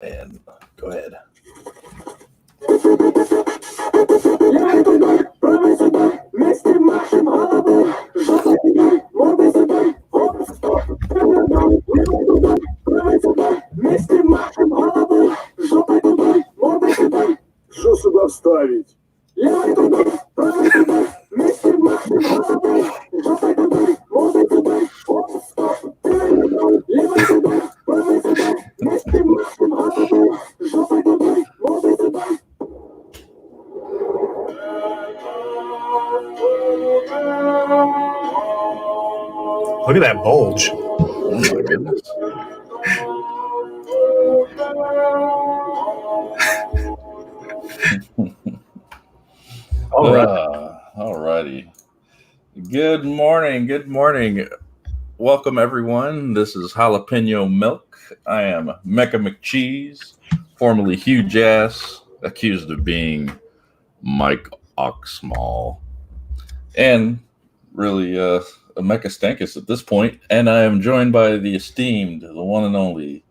And go ahead. Что сюда вставить? Look at that bulge. Oh my goodness. All righty. Good morning. Good morning. Welcome, everyone. This is Jalapeno Milk. I am Mecca McCheese, formerly Huge Ass, accused of being Mike Oxmall, and really a Mecca Stankus at this point. And I am joined by the esteemed, the one and only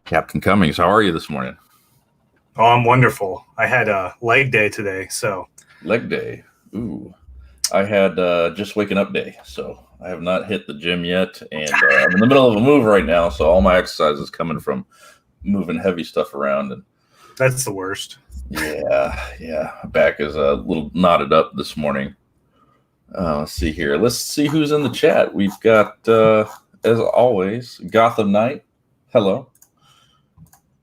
Captain Cummings. How are you this morning? Oh, I'm wonderful. I had a leg day today, so. Leg day. Ooh. I had just waking up day, so I have not hit the gym yet, and I'm in the middle of a move right now, so all my exercise is coming from moving heavy stuff around. And that's the worst. Yeah. My back is a little knotted up this morning. Let's see here. Let's see who's in the chat. We've got, as always, Gotham Knight. Hello.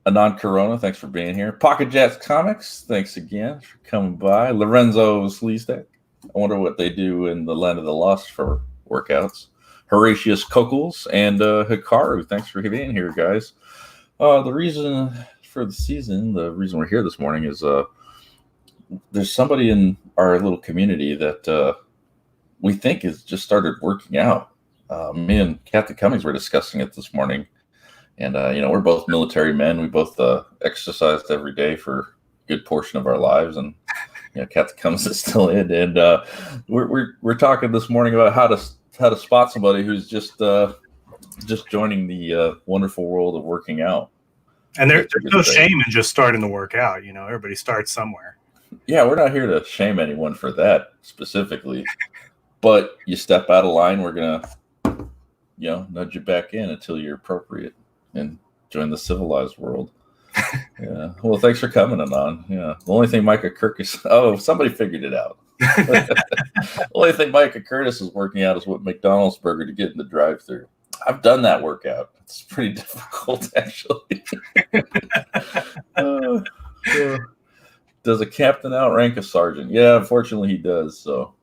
Anon Corona, thanks for being here. Pocket Jets Comics, thanks again for coming by. Lorenzo Sleestack. I wonder what they do in the Land of the Lost for workouts. Horatius Kokels and Hikaru, thanks for being here, guys. The reason for the season, the reason we're here this morning is there's somebody in our little community that we think has just started working out. Me and Captain Cummings were discussing it this morning. And, we're both military men. We both exercised every day for a good portion of our lives. And, Captain Cummings is still in. And we're talking this morning about how to spot somebody who's just joining the wonderful world of working out. And there's no shame in just starting to work out. Everybody starts somewhere. Yeah, we're not here to shame anyone for that specifically. But you step out of line, we're going to, nudge you back in until you're appropriate and join the civilized world. Yeah. Well, thanks for coming, Anon. Yeah. The only thing Micah Curtis, somebody figured it out. The only thing Micah Curtis is working out is what McDonald's burger to get in the drive-thru. I've done that workout. It's pretty difficult, actually. Does a captain outrank a sergeant? Yeah, unfortunately he does. So,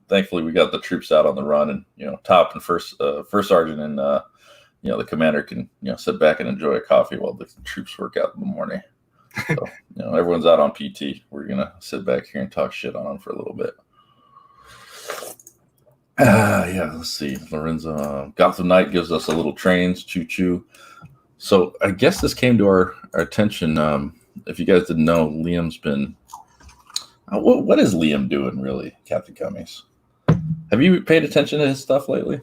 thankfully we got the troops out on the run, and top and first sergeant and the commander can sit back and enjoy a coffee while the troops work out in the morning. So everyone's out on PT. We're gonna sit back here and talk shit on them for a little bit. Let's see. Lorenzo Gotham Knight gives us a little trains choo. So I guess this came to our attention. If you guys didn't know, Liam's been. What is Liam doing really, Captain Cummings? Have you paid attention to his stuff lately?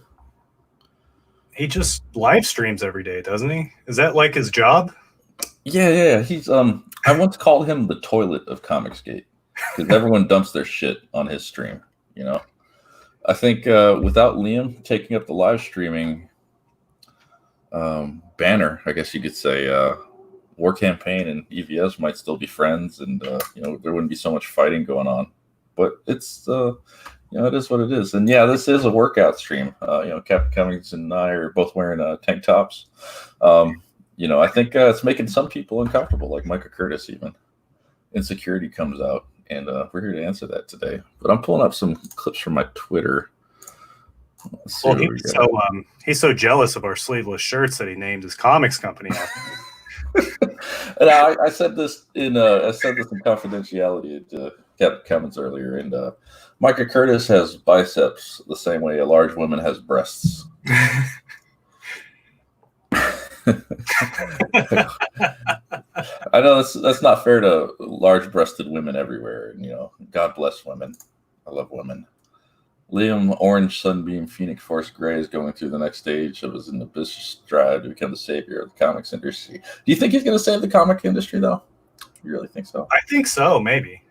He just live streams every day, doesn't he? Is that like his job? Yeah. He's I once called him the toilet of Comicsgate because everyone dumps their shit on his stream. I think without Liam taking up the live streaming banner, I guess you could say, War Campaign and EVS might still be friends, and there wouldn't be so much fighting going on. But it's it is what it is. And yeah, this is a workout stream. Captain Cummings and I are both wearing tank tops. I think it's making some people uncomfortable, like Micah Curtis even. Insecurity comes out, and we're here to answer that today. But I'm pulling up some clips from my Twitter. Well, he's so jealous of our sleeveless shirts that he named his comics company after. And I said this in confidentiality to Captain Cummings earlier, and Micah Curtis has biceps the same way a large woman has breasts. I know that's not fair to large-breasted women everywhere, and God bless women. I love women. Liam Orange Sunbeam Phoenix Force Gray is going through the next stage of his ambitious drive to become the savior of the comics industry. Do you think he's going to save the comic industry, though? You really think so? I think so, maybe.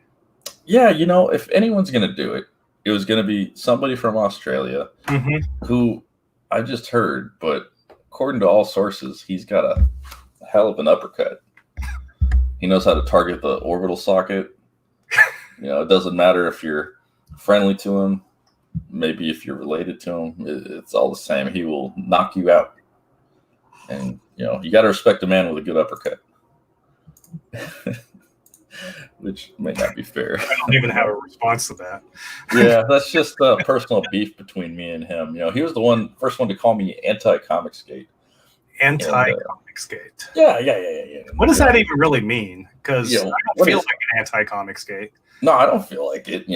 Yeah, if anyone's going to do it, it was going to be somebody from Australia who I just heard, but according to all sources, he's got a hell of an uppercut. He knows how to target the orbital socket. It doesn't matter if you're friendly to him. Maybe if you're related to him, it's all the same. He will knock you out. And, you got to respect a man with a good uppercut. Which may not be fair. I don't even have a response to that. Yeah, that's just a personal beef between me and him. He was the first one to call me anti-comic skate. Anti-comic skate. Yeah. What does that even really mean? Because I don't feel like an anti-comic skate. No, I don't feel like it.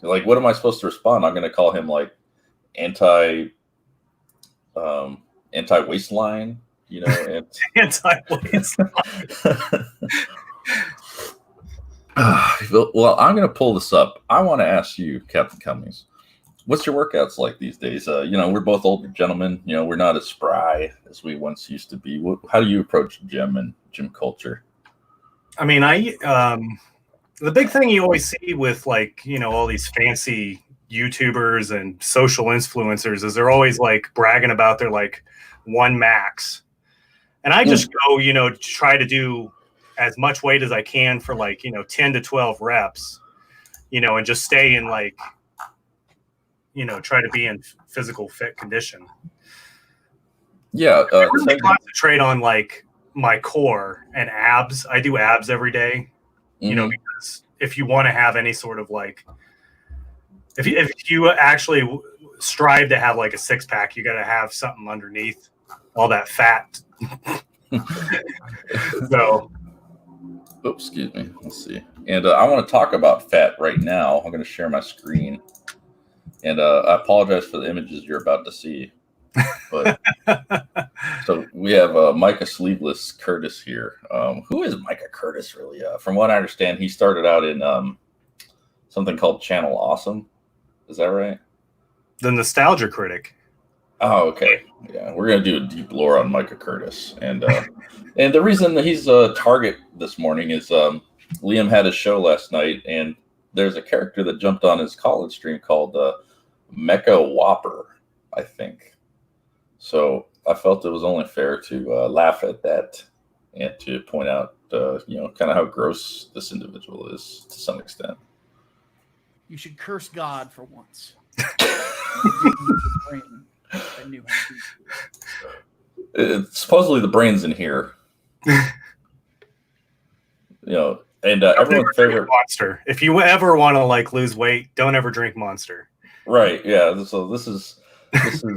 What am I supposed to respond? I'm going to call him like anti-waistline, and Anti-waistline. Well, I'm going to pull this up. I want to ask you, Captain Cummings, what's your workouts like these days? We're both older gentlemen. We're not as spry as we once used to be. How do you approach gym and gym culture? I mean, the big thing you always see with all these fancy YouTubers and social influencers is they're always bragging about their one max. And I just go, try to do as much weight as I can for 10 to 12 reps, and just stay in try to be in physical fit condition. Yeah. I really concentrate on my core and abs. I do abs every day. Because if you want to have any sort of if you actually strive to have a six pack, you got to have something underneath all that fat. So, oops, excuse me. Let's see. And I want to talk about fat right now. I'm going to share my screen, and I apologize for the images you're about to see. But so we have Micah Sleeveless Curtis here. Who is Micah Curtis really? From what I understand, he started out in something called Channel Awesome. Is that right? The Nostalgia Critic. Oh, okay. Yeah, we're gonna do a deep lore on Micah Curtis, and and the reason that he's a target this morning is Liam had his show last night, and there's a character that jumped on his college stream called Mecha Whopper, I think. So I felt it was only fair to laugh at that and to point out, kind of how gross this individual is to some extent. You should curse God for once. Supposedly the brain's in here. And everyone's favorite Monster. If you ever want to lose weight, don't ever drink Monster. Right. Yeah. So this is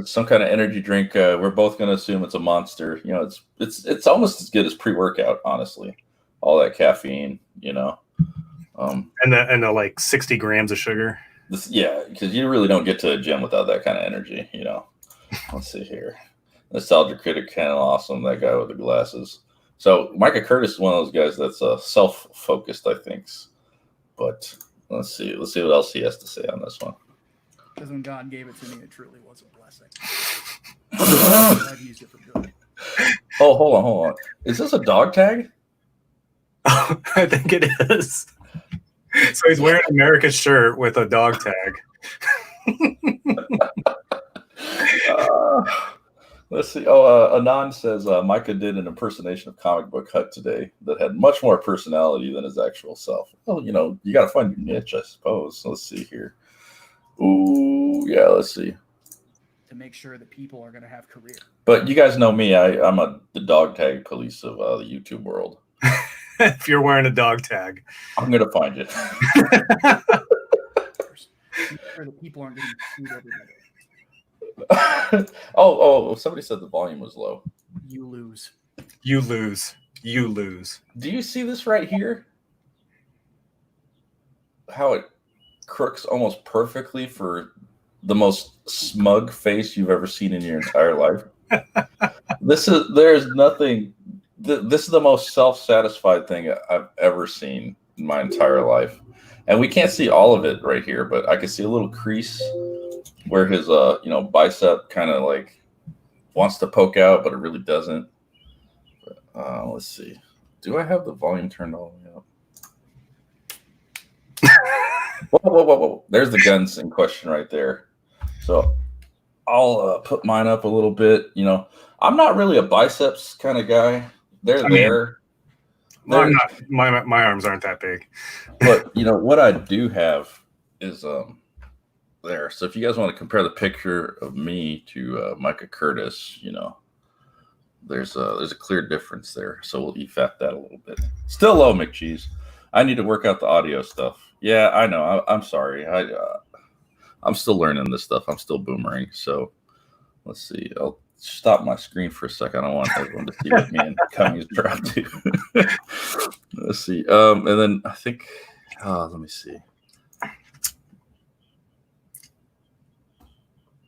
some kind of energy drink. We're both going to assume it's a Monster. It's almost as good as pre-workout, honestly. All that caffeine, and the 60 grams of sugar. Because you really don't get to a gym without that kind of energy. Let's see here. Nostalgia Critic, kind of awesome. That guy with the glasses. So Micah Curtis is one of those guys that's self-focused, I think. But let's see what else he has to say on this one. Because when God gave it to me, it truly was a blessing. I've used it for good. Oh, hold on. Is this a dog tag? Oh, I think it is. So he's wearing America's shirt with a dog tag. Let's see. Anand says Micah did an impersonation of Comic Book Hut today that had much more personality than his actual self. Well, you got to find your niche, I suppose. Let's see here. Ooh, yeah, let's see. To make sure that people are going to have career. But you guys know me. I'm the dog tag police of the YouTube world. If you're wearing a dog tag, I'm going to find it. Make sure that people aren't getting sued every day. Oh, somebody said the volume was low. You lose. You lose. You lose. Do you see this right here? How it crooks almost perfectly for the most smug face you've ever seen in your entire life. This is the most self-satisfied thing I've ever seen in my entire life. And we can't see all of it right here, but I can see a little crease where his bicep kind of like wants to poke out, but it really doesn't. Let's see. Do I have the volume turned all the way up? Whoa. There's the guns in question right there. So I'll put mine up a little bit. I'm not really a biceps kind of guy. They're there. I'm not. My arms aren't that big. But what I do have is there. So if you guys want to compare the picture of me to Micah Curtis, there's a clear difference there. So we'll EFAT that a little bit. Still low, McCheese. I need to work out the audio stuff. Yeah, I know. I'm sorry. I'm still learning this stuff. I'm still boomerang. So let's see. I'll stop my screen for a second. I don't want everyone to see what me and Cummings are up to. Let's see. And then I think, let me see.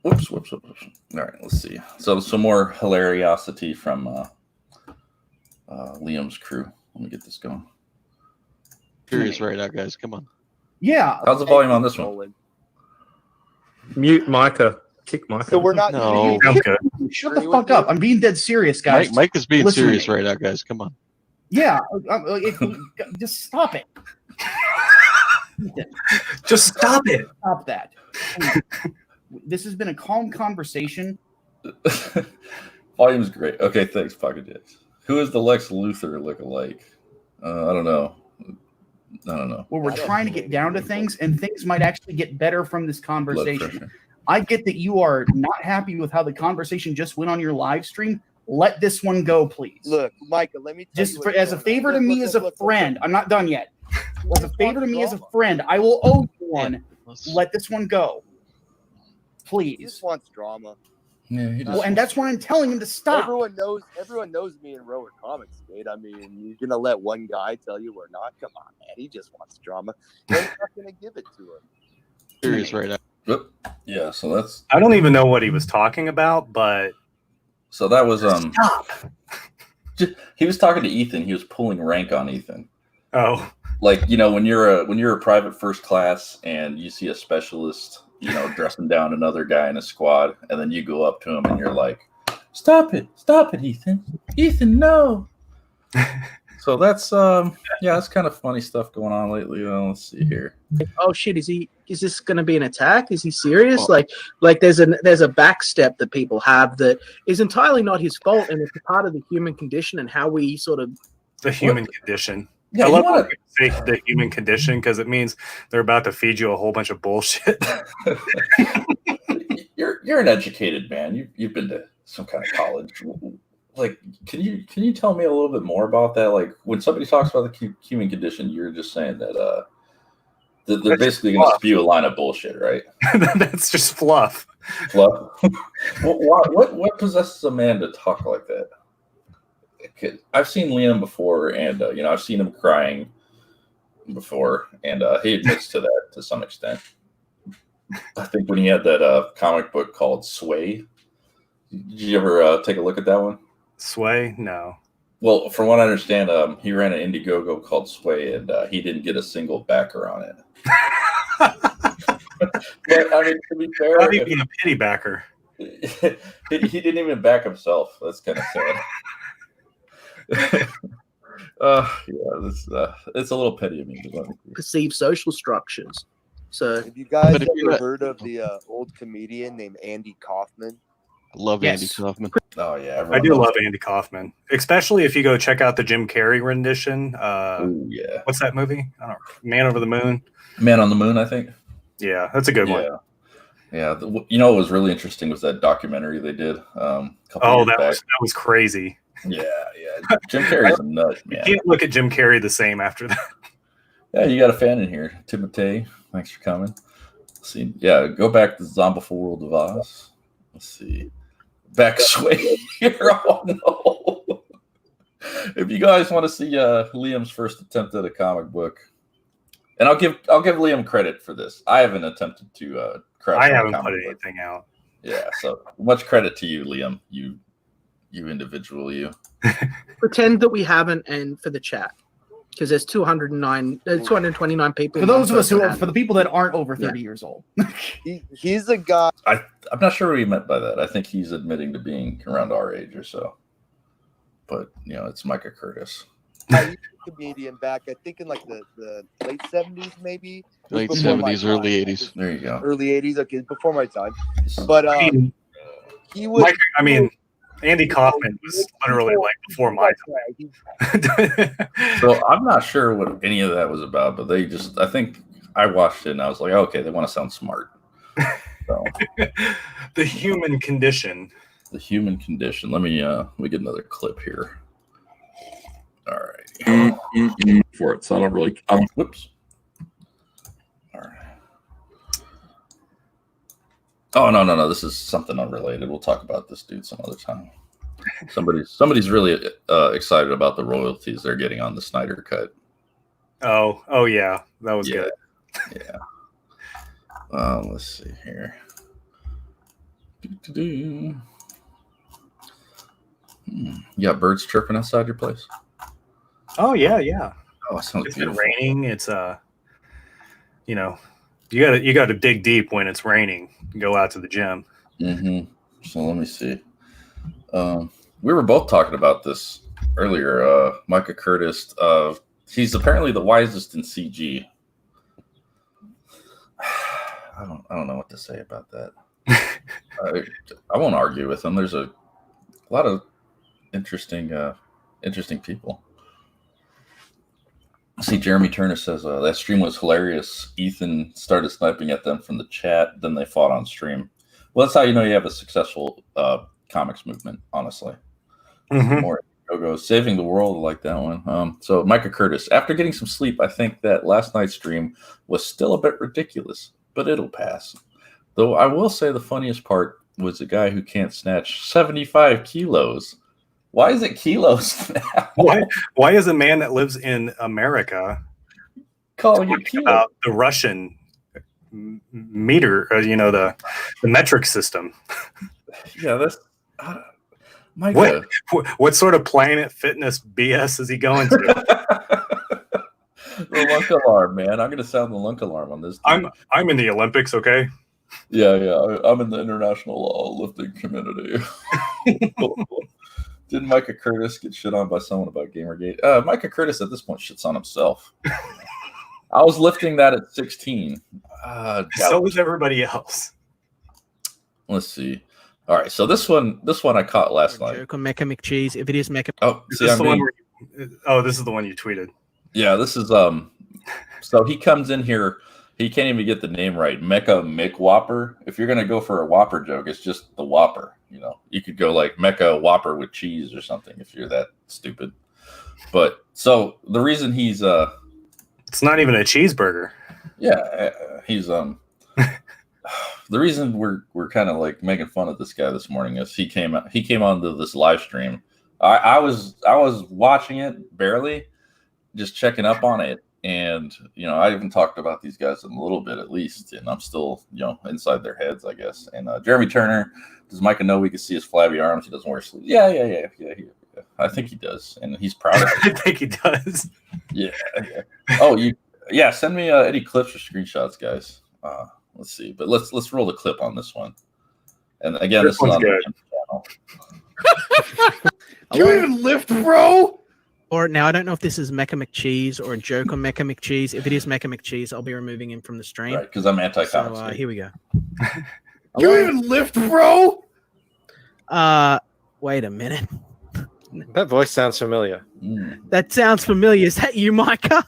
Whoops. All right, let's see. So some more hilariosity from Liam's crew. Let me get this going. Serious right now, guys. Come on. Yeah. How's the volume on this one? Mute Micah. Kick Micah. So we're not. No. Sounds good. Shut the fuck up. I'm being dead serious, guys. Mike is being Listen to serious me. right now, guys. Come on. Yeah. Just stop it. Just stop it. Stop that. This has been a calm conversation. Volume's great. Okay, thanks, Pocket Jets. Who is the Lex Luthor look-alike? I don't know. Where we're trying to get down to things, and things might actually get better from this Blood conversation. pressure. I get that you are not happy with how the conversation just went on your live stream. Let this one go, please. Look, Micah, let me tell Just you for, what's as a going on. favor to Look, me look, as a look, friend, look. I'm not done yet. As a favor to me as a friend, I will owe you one. Let this one go, He please. just wants drama. Yeah, he just Well, and that's why I'm telling him to stop. Everyone knows me in Rower Comics, mate. I mean, you're gonna let one guy tell you we're not? Come on, man. He just wants drama. We're not gonna give it to him. Serious right now. Yeah, so that's I don't even know what he was talking about, but that was stop. he was talking to Ethan. He was pulling rank on Ethan. Oh, Like, when you're a private first class and you see a specialist, dressing down another guy in a squad, and then you go up to him and you're like, stop it, Ethan, no. So that's that's kind of funny stuff going on lately. Let's see here. Oh shit! Is this going to be an attack? Is he serious? Like there's a back step that people have that is entirely not his fault, and it's a part of the human condition and how we sort of the human condition. Yeah, I you love wanna- when you say the human condition because it means they're about to feed you a whole bunch of bullshit. You're an educated man. You've been to some kind of college. Like, can you tell me a little bit more about that? Like, when somebody talks about the human condition, you're just saying that they're That's basically going to fluff. spew a line of bullshit, right? That's just fluff. Fluff. What possesses a man to talk like that? I've seen Liam before, and I've seen him crying before, and he admits to that to some extent. I think when he had that comic book called Sway, did you ever take a look at that one? Sway? No. Well, from what I understand, he ran an Indiegogo called Sway, and he didn't get a single backer on it. But I mean, to be fair, Not even a pity backer. he didn't even back himself. That's kind of sad. It's a little petty of me. perceive social structures. So Have you guys But if you're ever not- heard of the old comedian named Andy Kaufman? Love Yes. Andy Kaufman. Oh yeah, I do love Andy Kaufman, especially if you go check out the Jim Carrey rendition. Oh yeah, What's that movie? I don't know. Man Over the Moon. Man on the Moon, I think. Yeah, that's a good one. Yeah. What was really interesting was that documentary they did. A couple Oh, years that back. was crazy. Yeah. Jim Carrey's a nut, You man. can't look at Jim Carrey the same after that. Yeah, you got a fan in here, Timotei. Thanks for coming. Let's see, go back to Zombie World of Oz. Let's see, back Sway here. Oh no! If you guys want to see Liam's first attempt at a comic book, and I'll give Liam credit for this. I haven't attempted to craft I a haven't comic put book. anything out. Yeah, so much credit to you, Liam. You individual, you. pretend that we haven't, and for the chat. because there's 229 people. For those of us person for the people that aren't over 30 years old. He's a guy. I'm not sure what he meant by that. I think he's admitting to being around our age or so. But it's Micah Curtis. He's a comedian back, I think, in like the late 70s, maybe. Late Before my 70s, time. early 80s. There you go. Early 80s, okay, before my time. But he was. Andy Kaufman was literally like before my time. So I'm not sure what any of that was about, but I think I watched it and I was like, okay, they want to sound smart. So. The human condition. The human condition. Let me get another clip here. All right. For it, so I don't really. Whoops. All right. Oh no! This is something unrelated. We'll talk about this dude some other time. Somebody's really excited about the royalties they're getting on the Snyder Cut. Oh yeah, that was good. Yeah. Let's see here. You got birds chirping outside your place? Oh yeah. Oh, it sounds It's beautiful. been raining. It's you got to dig deep when it's raining. Go out to the gym. Mm-hmm. So let me see. We were both talking about this earlier. Micah Curtis. He's apparently the wisest in CG. I don't know what to say about that. I won't argue with him. There's a lot of interesting people. See, Jeremy Turner says that stream was hilarious. Ethan started sniping at them from the chat, then they fought on stream. Well, that's how you know you have a successful comics movement, honestly. Mm-hmm. More go saving the world, like that one. So Micah Curtis, after getting some sleep, I think that last night's stream was still a bit ridiculous, but it'll pass. Though I will say the funniest part was the guy who can't snatch 75 kilos. Why is it kilos now? Why is a man that lives in America calling it kilos about the Russian meter, the metric system? Yeah, that's Micah. What sort of Planet Fitness BS is he going to? The lunk alarm, man. I'm gonna sound the lunk alarm on this. I'm in the Olympics, okay? Yeah. I'm in the international lifting community. Didn't Micah Curtis get shit on by someone about Gamergate? Micah Curtis at this point shits on himself. I was lifting that at 16. So was everybody else. Let's see. All right, so this one I caught last night. Joke on Mecha McCheese. If it is Mecha, This is the one you tweeted. Yeah, this is So he comes in here. He can't even get the name right. Mecha Mick Whopper. If you're gonna go for a Whopper joke, it's just the Whopper. You could go like Mecha Whopper with cheese or something if you're that stupid. But so the reason he's it's not even a cheeseburger. Yeah, he's the reason we're kind of like making fun of this guy this morning is he came onto this live stream. I was watching it barely, just checking up on it. And, I even talked about these guys in a little bit at least, and I'm still, inside their heads, I guess. And Jeremy Turner, does Micah know we can see his flabby arms? He doesn't wear sleeves. Yeah. I think he does, and he's proud of it. I think he does. Yeah. Oh, send me any clips or screenshots, guys. Let's see, but let's roll the clip on this one. And again, this is on the channel. You even lift, bro? Or now I don't know if this is Mecha McCheese or a joke on Mecha McCheese. If it is Mecha McCheese, I'll be removing him from the stream. Right, because I'm anti-comics. So here we go. You even lift, bro? Wait a minute. That voice sounds familiar. That sounds familiar. Is that you, Micah?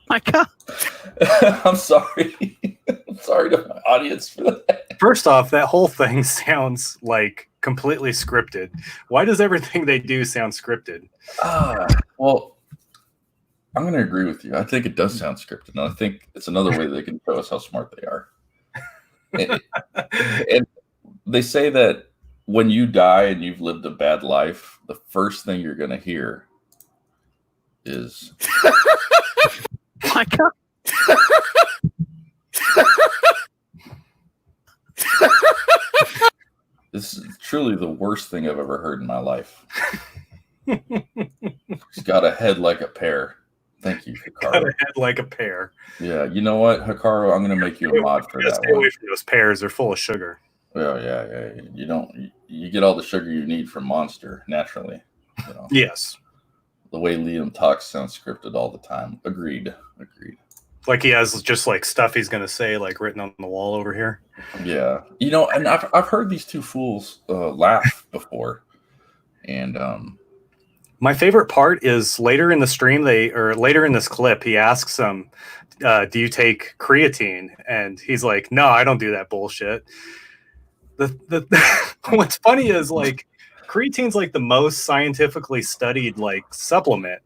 Micah? I'm sorry. I'm sorry to my audience for that. First off, that whole thing sounds like completely scripted. Why does everything they do sound scripted? Well, I'm going to agree with you. I think it does sound scripted, and I think it's another way they can show us how smart they are. And they say that when you die and you've lived a bad life, the first thing you're going to hear is Micah? This is truly the worst thing I've ever heard in my life. He's got a head like a pear. Thank you, Got a Hikaru. head like a pear. Yeah, you know what, Hikaru? I'm going to make you a mod for Yeah, that stay one. away from those pears. They're full of sugar. Well, yeah. You get all the sugar you need from Monster naturally. You know, Yes. the way Liam talks sounds scripted all the time. Agreed. Like he has just like stuff he's going to say like written on the wall over here. Yeah, you know, and I've heard these two fools laugh before, and My favorite part is later in the stream, later in this clip, he asks them, do you take creatine? And he's like, no, I don't do that bullshit. What's funny is like creatine's like the most scientifically studied like supplement.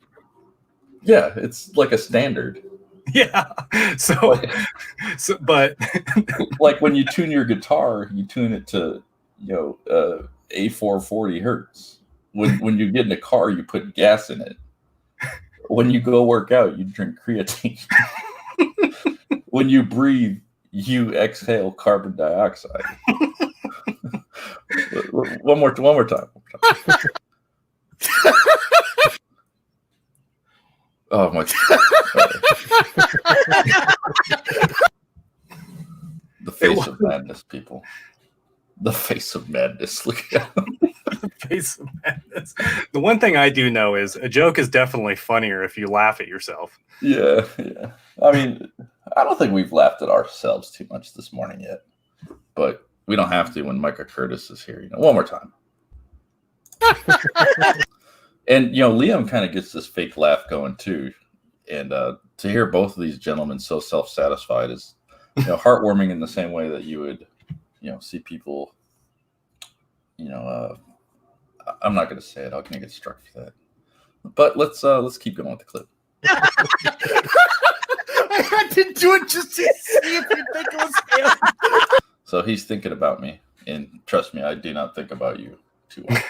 yeah, it's like a standard. Yeah. So but Like when you tune your guitar, you tune it to A440 hertz. When you get in a car, you put gas in it. When you go work out, you drink creatine. When you breathe, you exhale carbon dioxide. One more time. Oh my God. The face of madness, people. The face of madness. Look at him. the face of madness. The one thing I do know is a joke is definitely funnier if you laugh at yourself. Yeah. I mean, I don't think we've laughed at ourselves too much this morning yet, but we don't have to when Micah Curtis is here. One more time. And Liam kind of gets this fake laugh going too, and to hear both of these gentlemen so self-satisfied is heartwarming in the same way that you would see people. I'm not going to say it. I'm going to get struck for that. But let's keep going with the clip. I had to do it just to see if you think it was him. So he's thinking about me, and trust me, I do not think about you too well.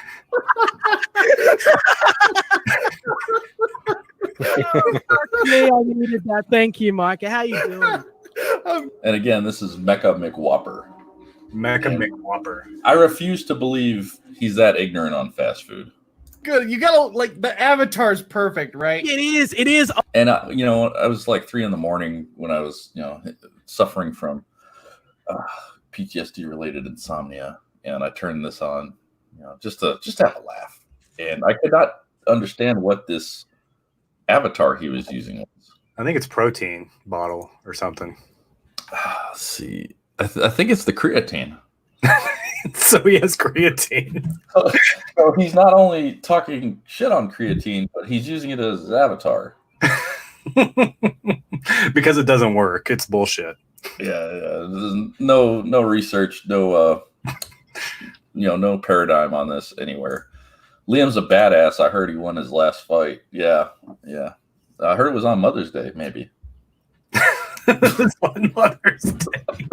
Yeah, I needed that. Thank you, Micah. How you doing? And again, this is Mecha McWhopper. Mecha McWhopper. I refuse to believe he's that ignorant on fast food. Good. You gotta like the avatar's perfect, right? It is. And I was like 3 a.m. when I was suffering from PTSD related insomnia, and I turned this on, just to have a laugh. And I could not understand what this avatar he was using was. I think it's protein bottle or something. Let's see. I think it's the creatine. So he has creatine. So he's not only talking shit on creatine, but he's using it as his avatar. Because it doesn't work. It's bullshit. Yeah. There's no research, no paradigm on this anywhere. Liam's a badass. I heard he won his last fight. Yeah. I heard it was on Mother's Day, maybe. This one Mother's Day.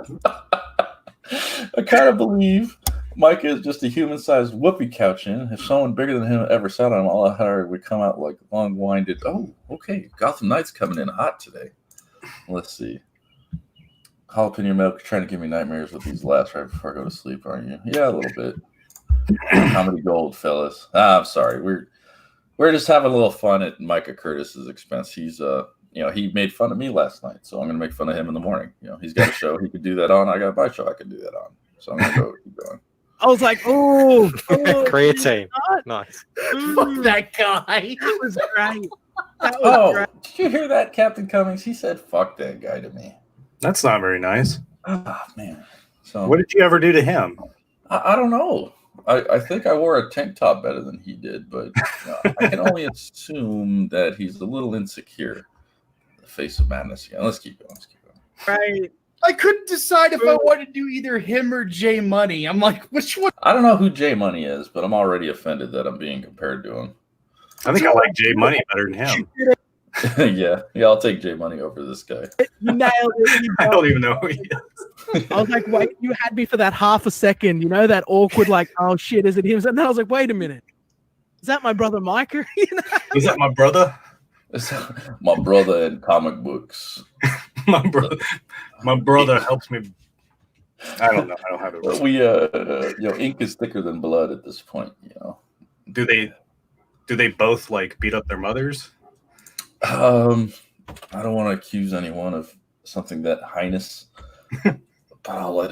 I kind of believe Mike is just a human-sized whoopee couching. If someone bigger than him ever sat on him, all I heard would come out like long-winded. Oh, okay. Gotham Knight's coming in hot today. Let's see. Jalapeno milk trying to give me nightmares with these laughs right before I go to sleep, aren't you? Yeah, a little bit. Comedy gold, fellas. I'm sorry. We're just having a little fun at Micah Curtis's expense. He's he made fun of me last night, so I'm gonna make fun of him in the morning. He's got a show he could do that on. I got my show I could do that on. So I'm gonna keep going. I was like, oh, creatine. Nice. Fuck that guy. That was great. That was great. Did you hear that, Captain Cummings? He said, "Fuck that guy" to me. That's not very nice. Oh man. So what did you ever do to him? I don't know. I think I wore a tank top better than he did, but I can only assume that he's a little insecure. The face of madness again. Let's keep going. Right. I couldn't decide if I wanted to do either him or J Money. I'm like, which one? I don't know who J Money is, but I'm already offended that I'm being compared to him. I think I like J Money better than him. yeah, I'll take J Money over this guy. You nailed it. I don't even know who he is. I was like, wait, you had me for that half a second, that awkward, like, oh shit, is it him? And then I was like, wait a minute. Is that my brother Micah? Is that my brother? My brother in comic books. My brother helps me I don't know. I don't have it. But we, ink is thicker than blood at this point. Do they both like beat up their mothers? I don't want to accuse anyone of something that heinous, but I'll let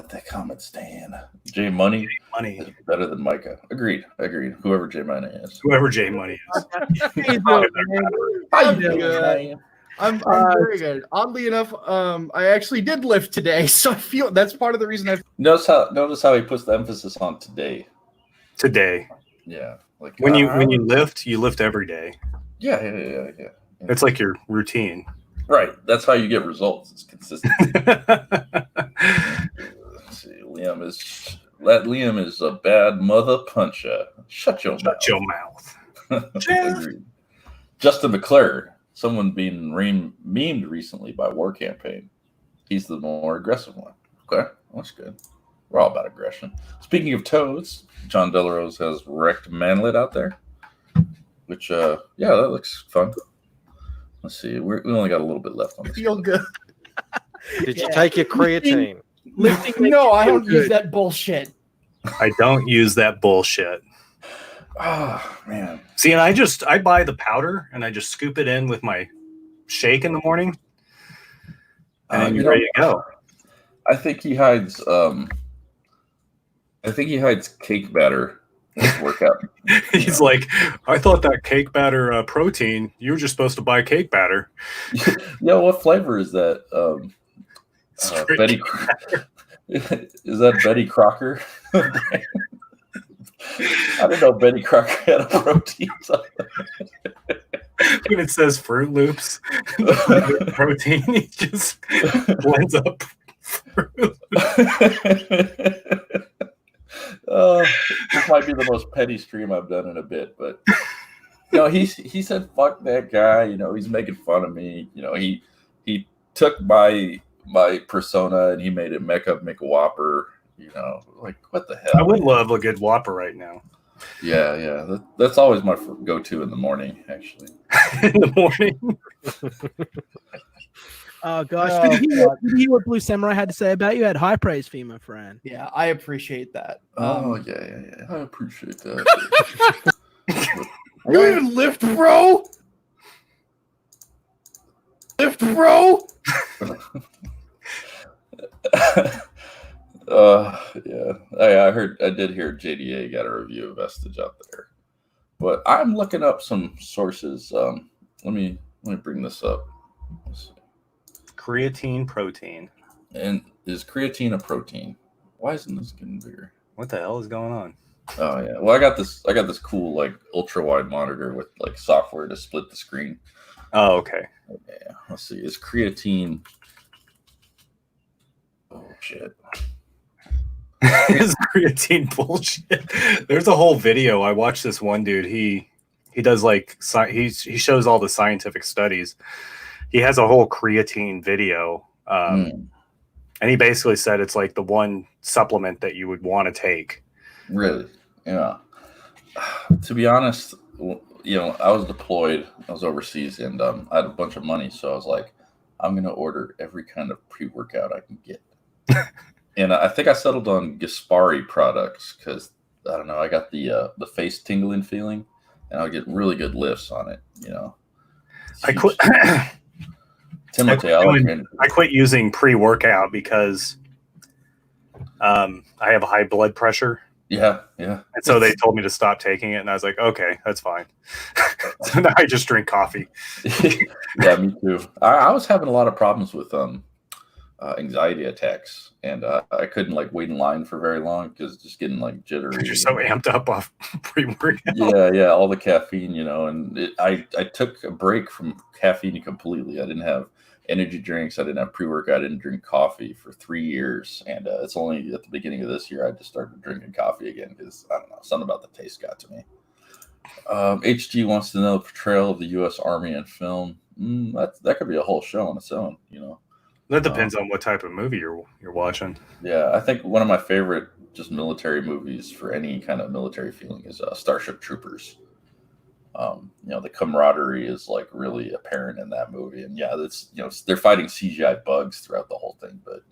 that comment stand. J Money is better than Micah. Agreed. Whoever J Money is. Whoever J Money is. I'm good. I'm very good. Oddly enough, I actually did lift today, so I feel that's part of the reason I. Notice how he puts the emphasis on today. Today. Yeah. Like when you lift every day. Yeah. It's like your routine. Right. That's how you get results. It's consistent. Let's see. Liam is a bad mother puncher. Shut your mouth. Agreed. Justin McClure, someone being memed recently by War Campaign. He's the more aggressive one. Okay, that's good. We're all about aggression. Speaking of toads, John Delarose has wrecked Manlet out there, which, that looks fun. Let's see. We only got a little bit left on this. Feel good. Did you take your creatine? No, I don't use that bullshit. I don't use that bullshit. Oh man. See, and I buy the powder and I just scoop it in with my shake in the morning, and you're ready to go. I think he hides. Cake batter in his workout. He's like, I thought that cake batter protein. You were just supposed to buy cake batter. What flavor is that? Betty. Is that Betty Crocker? I didn't know Betty Crocker had a protein. When it says Fruit Loops protein, he just blends up. This might be the most petty stream I've done in a bit, but he said fuck that guy. He's making fun of me. He took my persona and he made it Mecha McWhopper. Like what the hell? I would love a good Whopper right now. Yeah. That's always my go-to in the morning, actually. In the morning. Oh gosh! Did you hear what Blue Samurai had to say about you? Had high praise for you, my friend. Yeah, I appreciate that. Yeah. I appreciate that. You even lift, bro? Lift, bro? I did hear JDA got a review of Vestige out there, but I'm looking up some sources. Let me bring this up. Let's see. Creatine protein. And is creatine a protein? Why isn't this getting bigger? What the hell is going on? Oh yeah. Well, I got this cool like ultra wide monitor with like software to split the screen. Oh, okay. Yeah. Let's see. Is creatine? Oh shit. Is creatine bullshit? There's a whole video. I watched this one dude. He does like he shows all the scientific studies. He has a whole creatine video. And he basically said it's like the one supplement that you would want to take. Really? Yeah. To be honest, I was deployed. I was overseas, and I had a bunch of money, so I was like, I'm going to order every kind of pre-workout I can get. And I think I settled on Gaspari products because, I don't know, I got the face tingling feeling, and I'll get really good lifts on it, I quit. Timothy, I quit using pre-workout because I have a high blood pressure. Yeah. And so they told me to stop taking it, and I was like, okay, that's fine. So now I just drink coffee. Yeah, me too. I was having a lot of problems with anxiety attacks, and I couldn't like wait in line for very long because just getting like jittery. You're so amped up off pre-workout. Yeah, all the caffeine, and I took a break from caffeine completely. I didn't have energy drinks. I didn't have pre-workout. I didn't drink coffee for 3 years, and it's only at the beginning of this year I just started drinking coffee again because I don't know, something about the taste got to me. HG wants to know the portrayal of the U.S. Army in film. That could be a whole show on its own, That depends on what type of movie you're watching. Yeah, I think one of my favorite just military movies for any kind of military feeling is Starship Troopers. The camaraderie is like really apparent in that movie, and yeah, it's they're fighting CGI bugs throughout the whole thing, but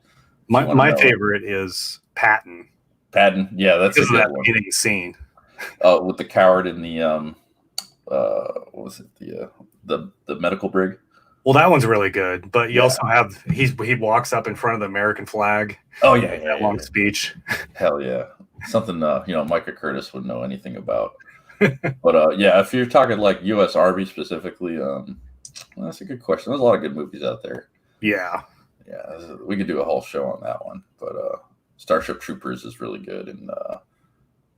My favorite is Patton. Patton, yeah, that's Because a of good that one. beginning scene. With the coward in the what was it, the medical brig? Well, that one's really good, but you Yeah. also have he walks up in front of the American flag. Oh yeah, That long speech. Hell yeah, something Micah Curtis wouldn't know anything about. But yeah, if you're talking like U.S. Army specifically, well, that's a good question. There's a lot of good movies out there. Yeah, we could do a whole show on that one. But Starship Troopers is really good, and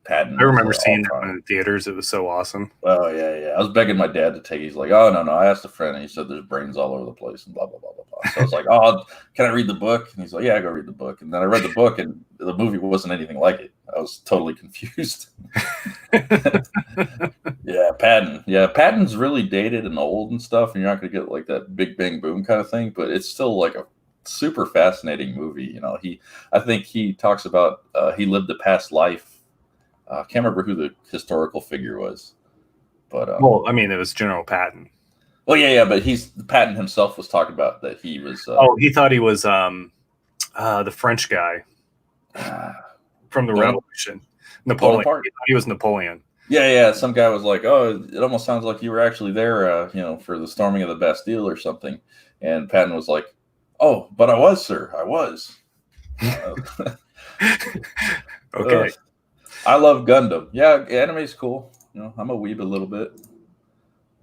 Patton. I remember seeing that one in theaters. It was so awesome. Oh yeah. I was begging my dad to take it. He's like, oh no. I asked a friend, and he said there's brains all over the place, and blah blah blah blah blah. So I was like, oh, can I read the book? And he's like, yeah, go read the book. And then I read the book, and the movie wasn't anything like it. I was totally confused. Yeah, Patton. Yeah, Patton's really dated and old and stuff, and you're not gonna get like that Big Bang Boom kind of thing, but it's still like a super fascinating movie. I think he talks about he lived a past life. I can't remember who the historical figure was, but well, I mean, it was General Patton. Well, yeah, but Patton himself was talking about that he was. He thought he was the French guy from the Revolution, Napoleon. He thought he was Napoleon. Yeah. Some guy was like, "Oh, it almost sounds like you were actually there, for the storming of the Bastille or something." And Patton was like, "Oh, but I was, sir. I was." Okay. I love Gundam. Yeah, anime's cool. I'm a weeb a little bit.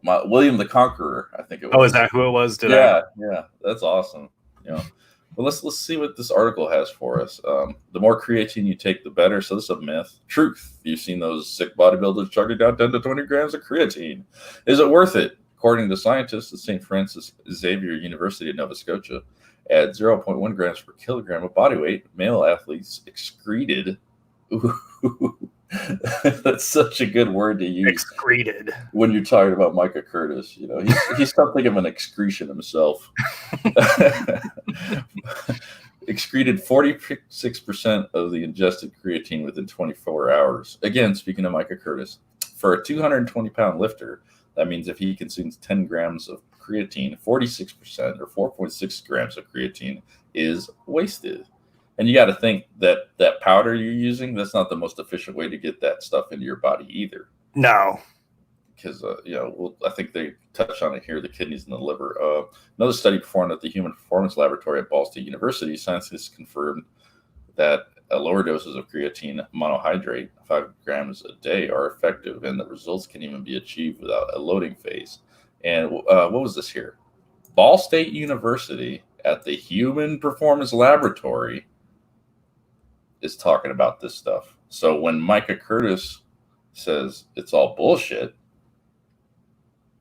William the Conqueror, I think it was. Oh, is that who it was today? Yeah, that's awesome. But let's see what this article has for us. The more creatine you take, the better. So this is a myth. Truth. You've seen those sick bodybuilders chugging down 10 to 20 grams of creatine. Is it worth it? According to scientists at St. Francis Xavier University of Nova Scotia, at 0.1 grams per kilogram of body weight, male athletes excreted. Ooh, that's such a good word to use. Excreted. When you're talking about Micah Curtis, he's something of an excretion himself. Excreted 46% of the ingested creatine within 24 hours. Again, speaking of Micah Curtis, for a 220-pound lifter, that means if he consumes 10 grams of creatine, 46% or 4.6 grams of creatine is wasted. And you got to think that powder you're using, that's not the most efficient way to get that stuff into your body either. No. Because, I think they touched on it here, the kidneys and the liver. Another study performed at the Human Performance Laboratory at Ball State University, scientists confirmed that lower doses of creatine monohydrate, 5 grams a day, are effective, and the results can even be achieved without a loading phase. And what was this here? Ball State University at the Human Performance Laboratory is talking about this stuff. So when Micah Curtis says it's all bullshit,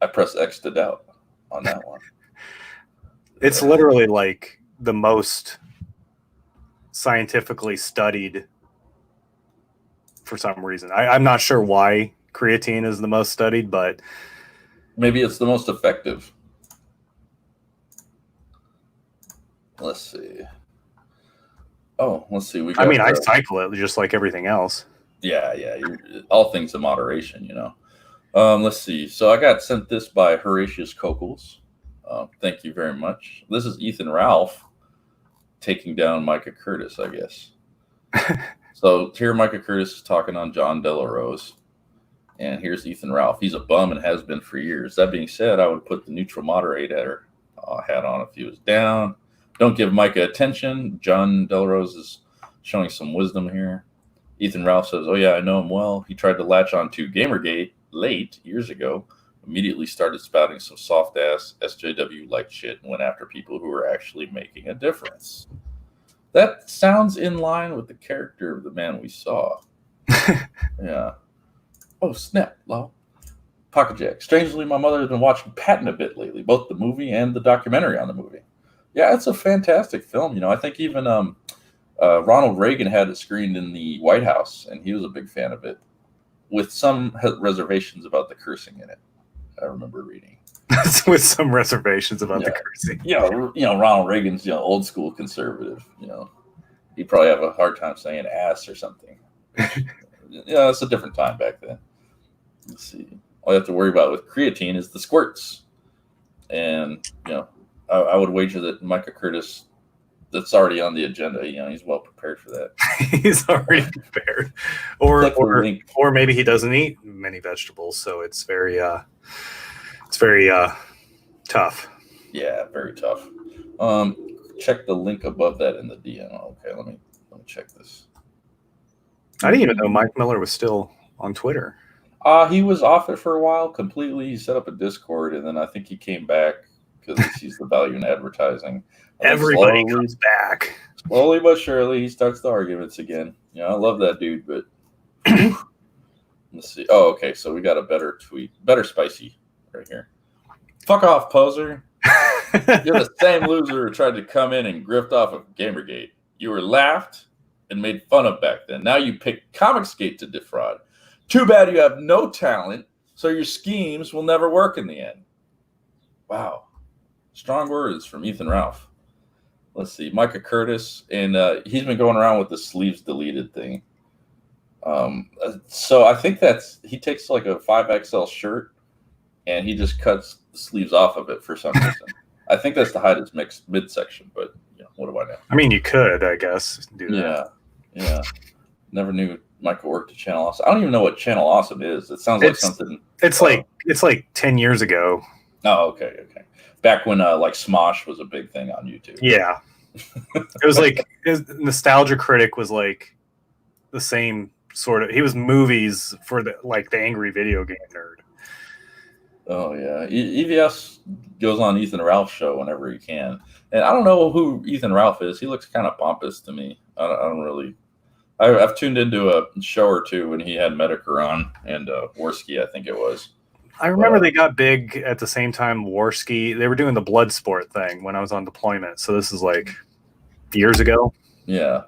I press X to doubt on that one. It's literally like the most scientifically studied for some reason. I'm not sure why creatine is the most studied, but maybe it's the most effective. Let's see. Oh, let's see. I cycle it just like everything else. Yeah. All things in moderation, Let's see. So I got sent this by Horatius Kokels. Thank you very much. This is Ethan Ralph taking down Micah Curtis, I guess. So here Micah Curtis is talking on John Delarose. And here's Ethan Ralph. He's a bum and has been for years. That being said, I would put the neutral moderator hat on if he was down. Don't give Micah attention. John Delarose is showing some wisdom here. Ethan Ralph says, oh, yeah, I know him well. He tried to latch on to Gamergate late years ago. Immediately started spouting some soft-ass SJW-like shit and went after people who were actually making a difference. That sounds in line with the character of the man we saw. Yeah. Oh, snap, lol. Pocket Jack. Strangely, my mother has been watching Patton a bit lately, both the movie and the documentary on the movie. Yeah, it's a fantastic film. I think even Ronald Reagan had it screened in the White House, and he was a big fan of it, with some reservations about the cursing in it. I remember reading. With some reservations about the cursing. Ronald Reagan's old school conservative. He'd probably have a hard time saying ass or something. It's a different time back then. Let's see. All you have to worry about with creatine is the squirts, and I would wager that Micah Curtis that's already on the agenda. You know, he's well prepared for that. He's already prepared, or maybe he doesn't eat many vegetables, so it's very tough. Yeah, very tough. Check the link above that in the DM. Okay, let me check this. I didn't even know Mike Miller was still on Twitter. He was off it for a while completely. He set up a Discord, and then I think he came back because he sees the value in advertising. Everybody comes back. Slowly but surely, he starts the arguments again. You know, I love that dude, but let's see. Oh, okay, so we got a better tweet. Better spicy right here. Fuck off, poser. You're the same loser who tried to come in and grift off of Gamergate. You were laughed and made fun of back then. Now you pick Comicsgate to defraud. Too bad you have no talent, so your schemes will never work in the end. Wow. Strong words from Ethan Ralph. Let's see. Micah Curtis, and he's been going around with the sleeves deleted thing. So I think he takes like a 5XL shirt and he just cuts the sleeves off of it for some reason. I think that's to hide his mixed midsection, but you know, what do I know? I mean, you could, I guess, do that. Yeah. Never knew Michael worked at Channel Awesome. I don't even know what Channel Awesome is. It sounds like something. It's like 10 years ago. Oh, okay. Back when like Smosh was a big thing on YouTube. Yeah. It was like Nostalgia Critic was like the same sort of. He was movies for the angry video game nerd. Oh yeah, EVS goes on Ethan Ralph's show whenever he can, and I don't know who Ethan Ralph is. He looks kind of pompous to me. I don't really. I've tuned into a show or two when he had Medicare on and Worski, I think it was. I remember they got big at the same time. Worski, they were doing the blood sport thing when I was on deployment. So this is like years ago. Yeah,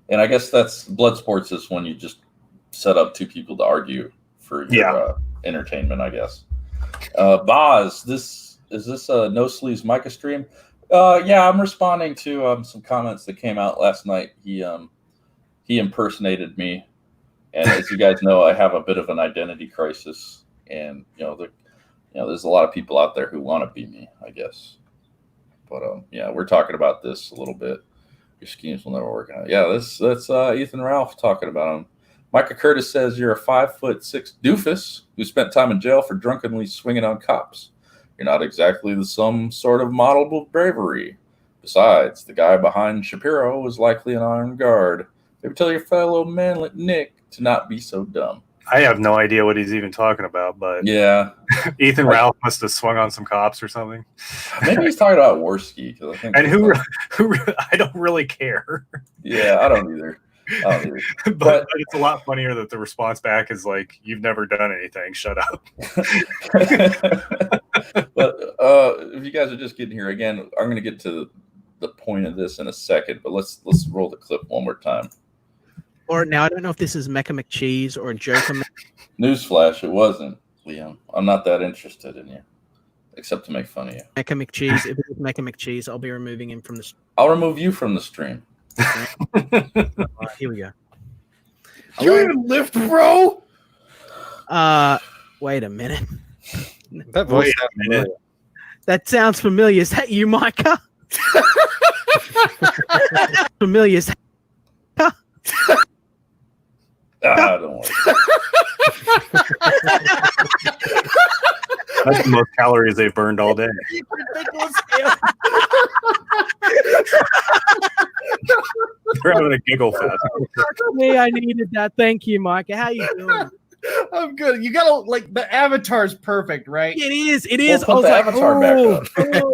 and I guess that's blood sports is when you just set up two people to argue for your entertainment, I guess. Boz, is this a No Sleeves Micah stream? Yeah, I'm responding to some comments that came out last night. He impersonated me, and as you guys know, I have a bit of an identity crisis, and there's a lot of people out there who want to be me, I guess. But yeah, we're talking about this a little bit. Your schemes will never work out. Yeah, that's Ethan Ralph talking about him. Micah Curtis says you're a 5'6" doofus who spent time in jail for drunkenly swinging on cops. You're not exactly some sort of model of bravery. Besides, the guy behind Shapiro was likely an armed guard. Maybe tell your fellow manlet Nick to not be so dumb. I have no idea what he's even talking about, but yeah, Ethan Ralph must have swung on some cops or something. Maybe he's talking about Worski, because I think. And who I don't really care. Yeah, I don't either. But it's a lot funnier that the response back is like, "You've never done anything. Shut up." But if you guys are just getting here again, I'm going to get to the point of this in a second. But let's roll the clip one more time. Or now I don't know if this is Mecca McCheese or Joker. Newsflash, it wasn't, Liam. I'm not that interested in you, except to make fun of you. Mecca McCheese. If it is Mecca McCheese, I'll be removing him from the stream. I'll remove you from the stream. Here we go. You even lift, bro? Wait a minute. That voice That sounds familiar. Is that you, Micah? Familiar. Don't worry. That's the most calories they've burned all day. We're having a giggle fest. Me, I needed that. Thank you, Micah. How you doing? I'm good. You gotta the avatar's perfect, right? It is. It is. Well, put the avatar back up.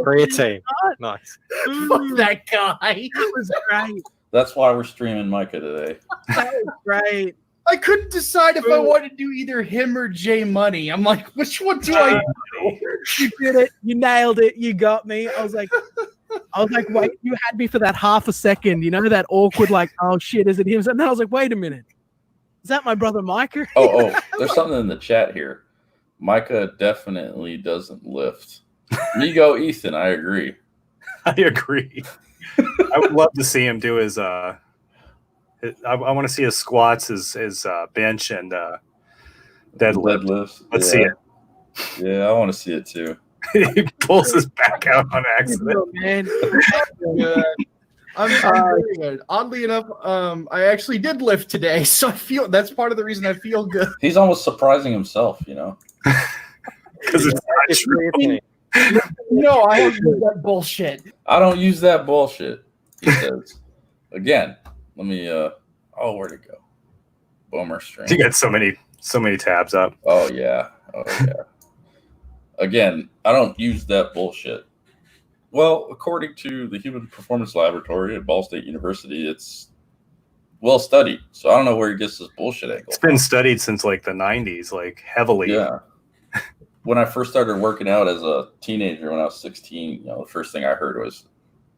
Creatine. Nice. Fuck that guy. That was great. That's why we're streaming Micah today. That was great. I couldn't decide if I wanted to do either him or J Money. I'm like, which one do I do? You did it. You nailed it. You got me. I was like, wait, you had me for that half a second. You know, that awkward, like, oh shit, is it him? And then I was like, wait a minute. Is that my brother Micah? Oh, there's something in the chat here. Micah definitely doesn't lift. Me go, Ethan. I agree. I agree. I would love to see him do his. I want to see his squats, his bench, and deadlifts. Let's see it. Yeah, I want to see it too. He pulls his back out on accident. Oh, man. I'm very good. Oddly enough, I actually did lift today, so I feel that's part of the reason I feel good. He's almost surprising himself, you know. Because it's not true. No, I don't do that bullshit. I don't use that bullshit. He says. Again, let me. Where'd it go? Boomer stream. You got so many tabs up. Oh yeah. Again, I don't use that bullshit. Well, according to the Human Performance Laboratory at Ball State University, it's well studied. So I don't know where he gets this bullshit angle. It's been studied since like the 90s, like heavily. Yeah. When I first started working out as a teenager, when I was 16, the first thing I heard was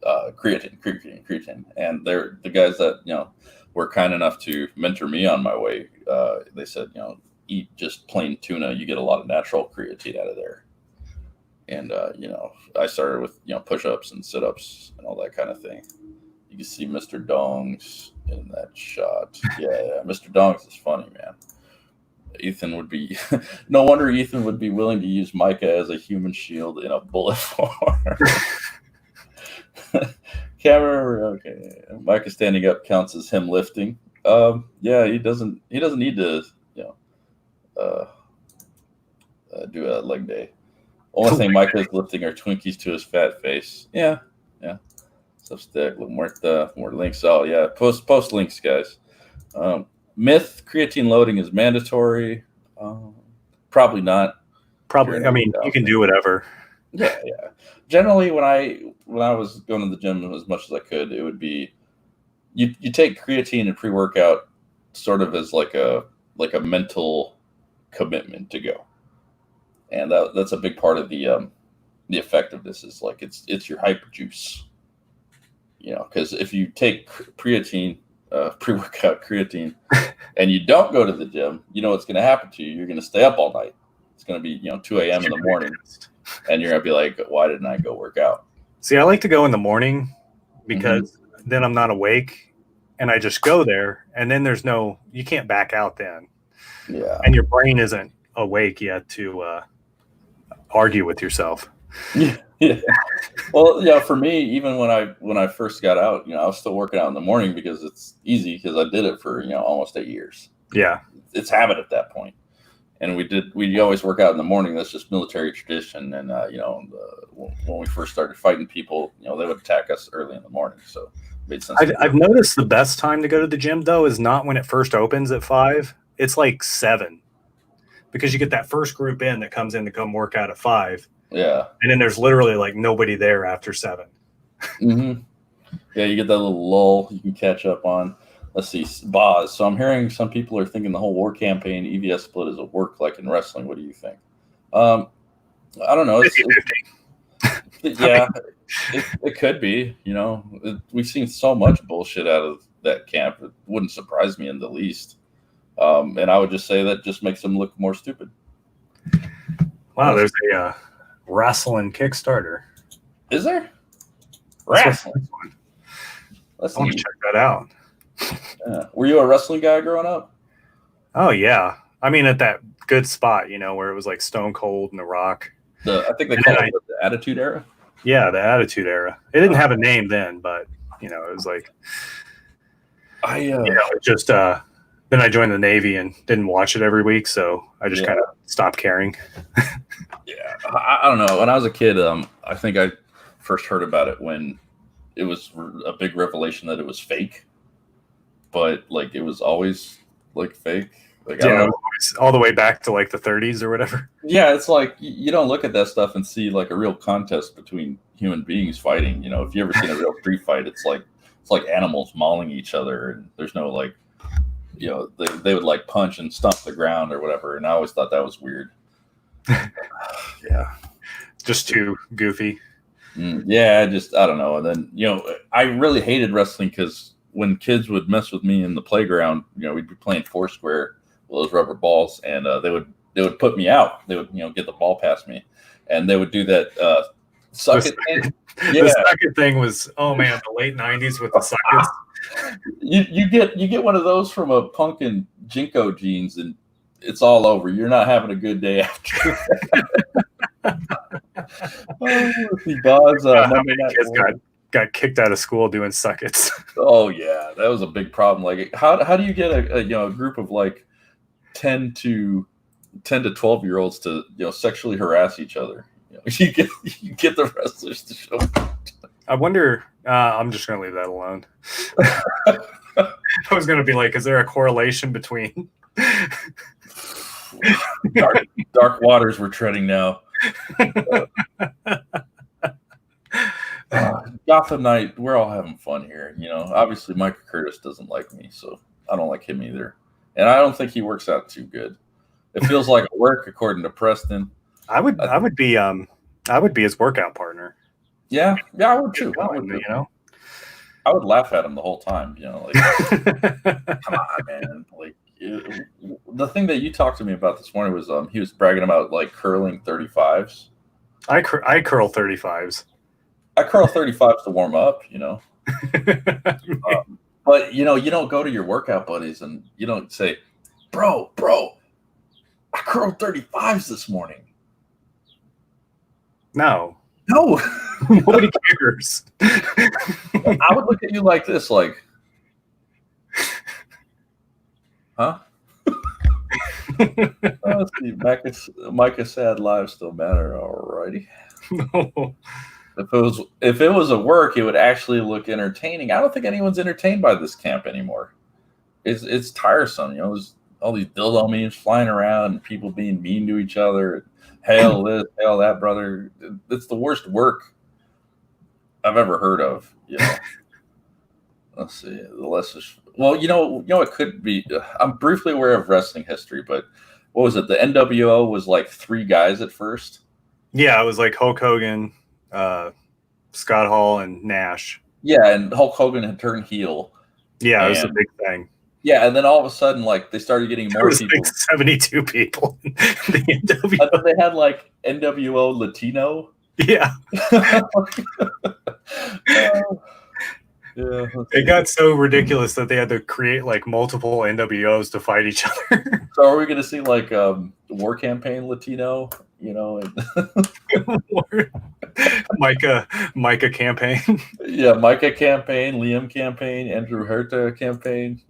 creatine. And they're the guys that, were kind enough to mentor me on my way. They said, eat just plain tuna. You get a lot of natural creatine out of there. And, I started with, push-ups and sit-ups and all that kind of thing. You can see Mr. Dongs in that shot. Yeah. Mr. Dongs is funny, man. Ethan would be, no wonder Ethan would be willing to use Micah as a human shield in a bullet form. Camera, okay. Micah standing up counts as him lifting. Yeah, he doesn't need to, do a leg day. Only thing Micah is lifting are Twinkies to his fat face. Yeah. So stick more links. Oh yeah, post links, guys. Myth: creatine loading is mandatory. Probably not. Probably. I mean, you can do whatever. Yeah. Generally, when I was going to the gym as much as I could, it would be you take creatine and pre-workout sort of as like a mental commitment to go, and that's a big part of the effectiveness. Is like it's your hyper juice, because if you take creatine, pre-workout creatine, and you don't go to the gym, what's going to happen to you? You're going to stay up all night. It's going to be 2 a.m. in the morning, and you're going to be like, why didn't I go work out? See, I like to go in the morning because then I'm not awake, and I just go there, and then you can't back out then. Yeah. And your brain isn't awake yet to argue with yourself. Yeah. Well, for me, even when I first got out, I was still working out in the morning because it's easy because I did it for almost 8 years. Yeah, it's habit at that point, and we always work out in the morning. That's just military tradition. And when we first started fighting people, they would attack us early in the morning, so it made sense. I've noticed the best time to go to the gym though is not when it first opens at 5. It's like 7, because you get that first group in that comes in to come work out at 5. Yeah. And then there's literally like nobody there after 7. Mm-hmm. Yeah, you get that little lull you can catch up on. Let's see, Boz. So I'm hearing some people are thinking the whole war campaign EVS split is a work like in wrestling. What do you think? I don't know. It could be. We've seen so much bullshit out of that camp. It wouldn't surprise me in the least. And I would just say that just makes them look more stupid. Wow, there's a wrestling Kickstarter. Is there? Wrestling. I want to check that out. Yeah. Were you a wrestling guy growing up? Oh yeah. I mean, at that good spot, where it was like Stone Cold and The Rock. I think they called it the Attitude Era. Yeah, the Attitude Era. It didn't have a name then, but it was like then I joined the Navy and didn't watch it every week, so I just kind of stopped caring. Yeah, I don't know. When I was a kid, I think I first heard about it when it was a big revelation that it was fake, but like it was always like fake. Like, I don't know. All the way back to like the 30s or whatever. Yeah, it's like you don't look at that stuff and see like a real contest between human beings fighting. If you ever seen a real street fight, it's like animals mauling each other, and there's no like. They would like punch and stomp the ground or whatever. And I always thought that was weird. Yeah. Just too goofy. Yeah. I don't know. And then, I really hated wrestling because when kids would mess with me in the playground, we'd be playing Foursquare with those rubber balls, and they would put me out. They would, get the ball past me, and they would do that, suck it thing. Yeah. The suck it thing was, oh man, the late 90s with the suckers. You get one of those from a Punk and Jinko jeans, and it's all over. You're not having a good day after. got kicked out of school doing suckets. Oh yeah, that was a big problem. Like, how do you get a group of like 10 to 12-year-olds to sexually harass each other? You get the wrestlers to show up. I wonder. I'm just gonna leave that alone. I was gonna be like, is there a correlation between dark waters we're treading now? Gotham Knight, we're all having fun here. Obviously Michael Curtis doesn't like me, so I don't like him either. And I don't think he works out too good. It feels like work, according to Preston. I would be his workout partner. Yeah, I would too. I would laugh at him the whole time. Like, come on, man. Like, the thing that you talked to me about this morning was he was bragging about like curling 35s. I curl 35s. I curl 35s to warm up. But you don't go to your workout buddies and you don't say, bro, I curled 35s this morning. No. Nobody cares. I would look at you like this, like, huh? Let's see. Micah said lives still matter. Alrighty. No. If it was a work, it would actually look entertaining. I don't think anyone's entertained by this camp anymore. It's tiresome. There's all these dildo memes flying around and people being mean to each other. Hail this, hail that, brother. It's the worst work I've ever heard of. Let's see. The less is, well, it could be. I'm briefly aware of wrestling history, but what was it? The NWO was like 3 guys at first. Yeah, it was like Hulk Hogan, Scott Hall, and Nash. Yeah, and Hulk Hogan had turned heel. Yeah, it was a big thing. Yeah, and then all of a sudden, like, they started getting more people. Like 72 people in the NWO. And then they had like NWO Latino. Yeah. Yeah. It got so ridiculous that they had to create like multiple NWOs to fight each other. So are we going to see like War Campaign Latino? Micah campaign. Yeah, Micah campaign, Liam campaign, Andrew Herta campaign.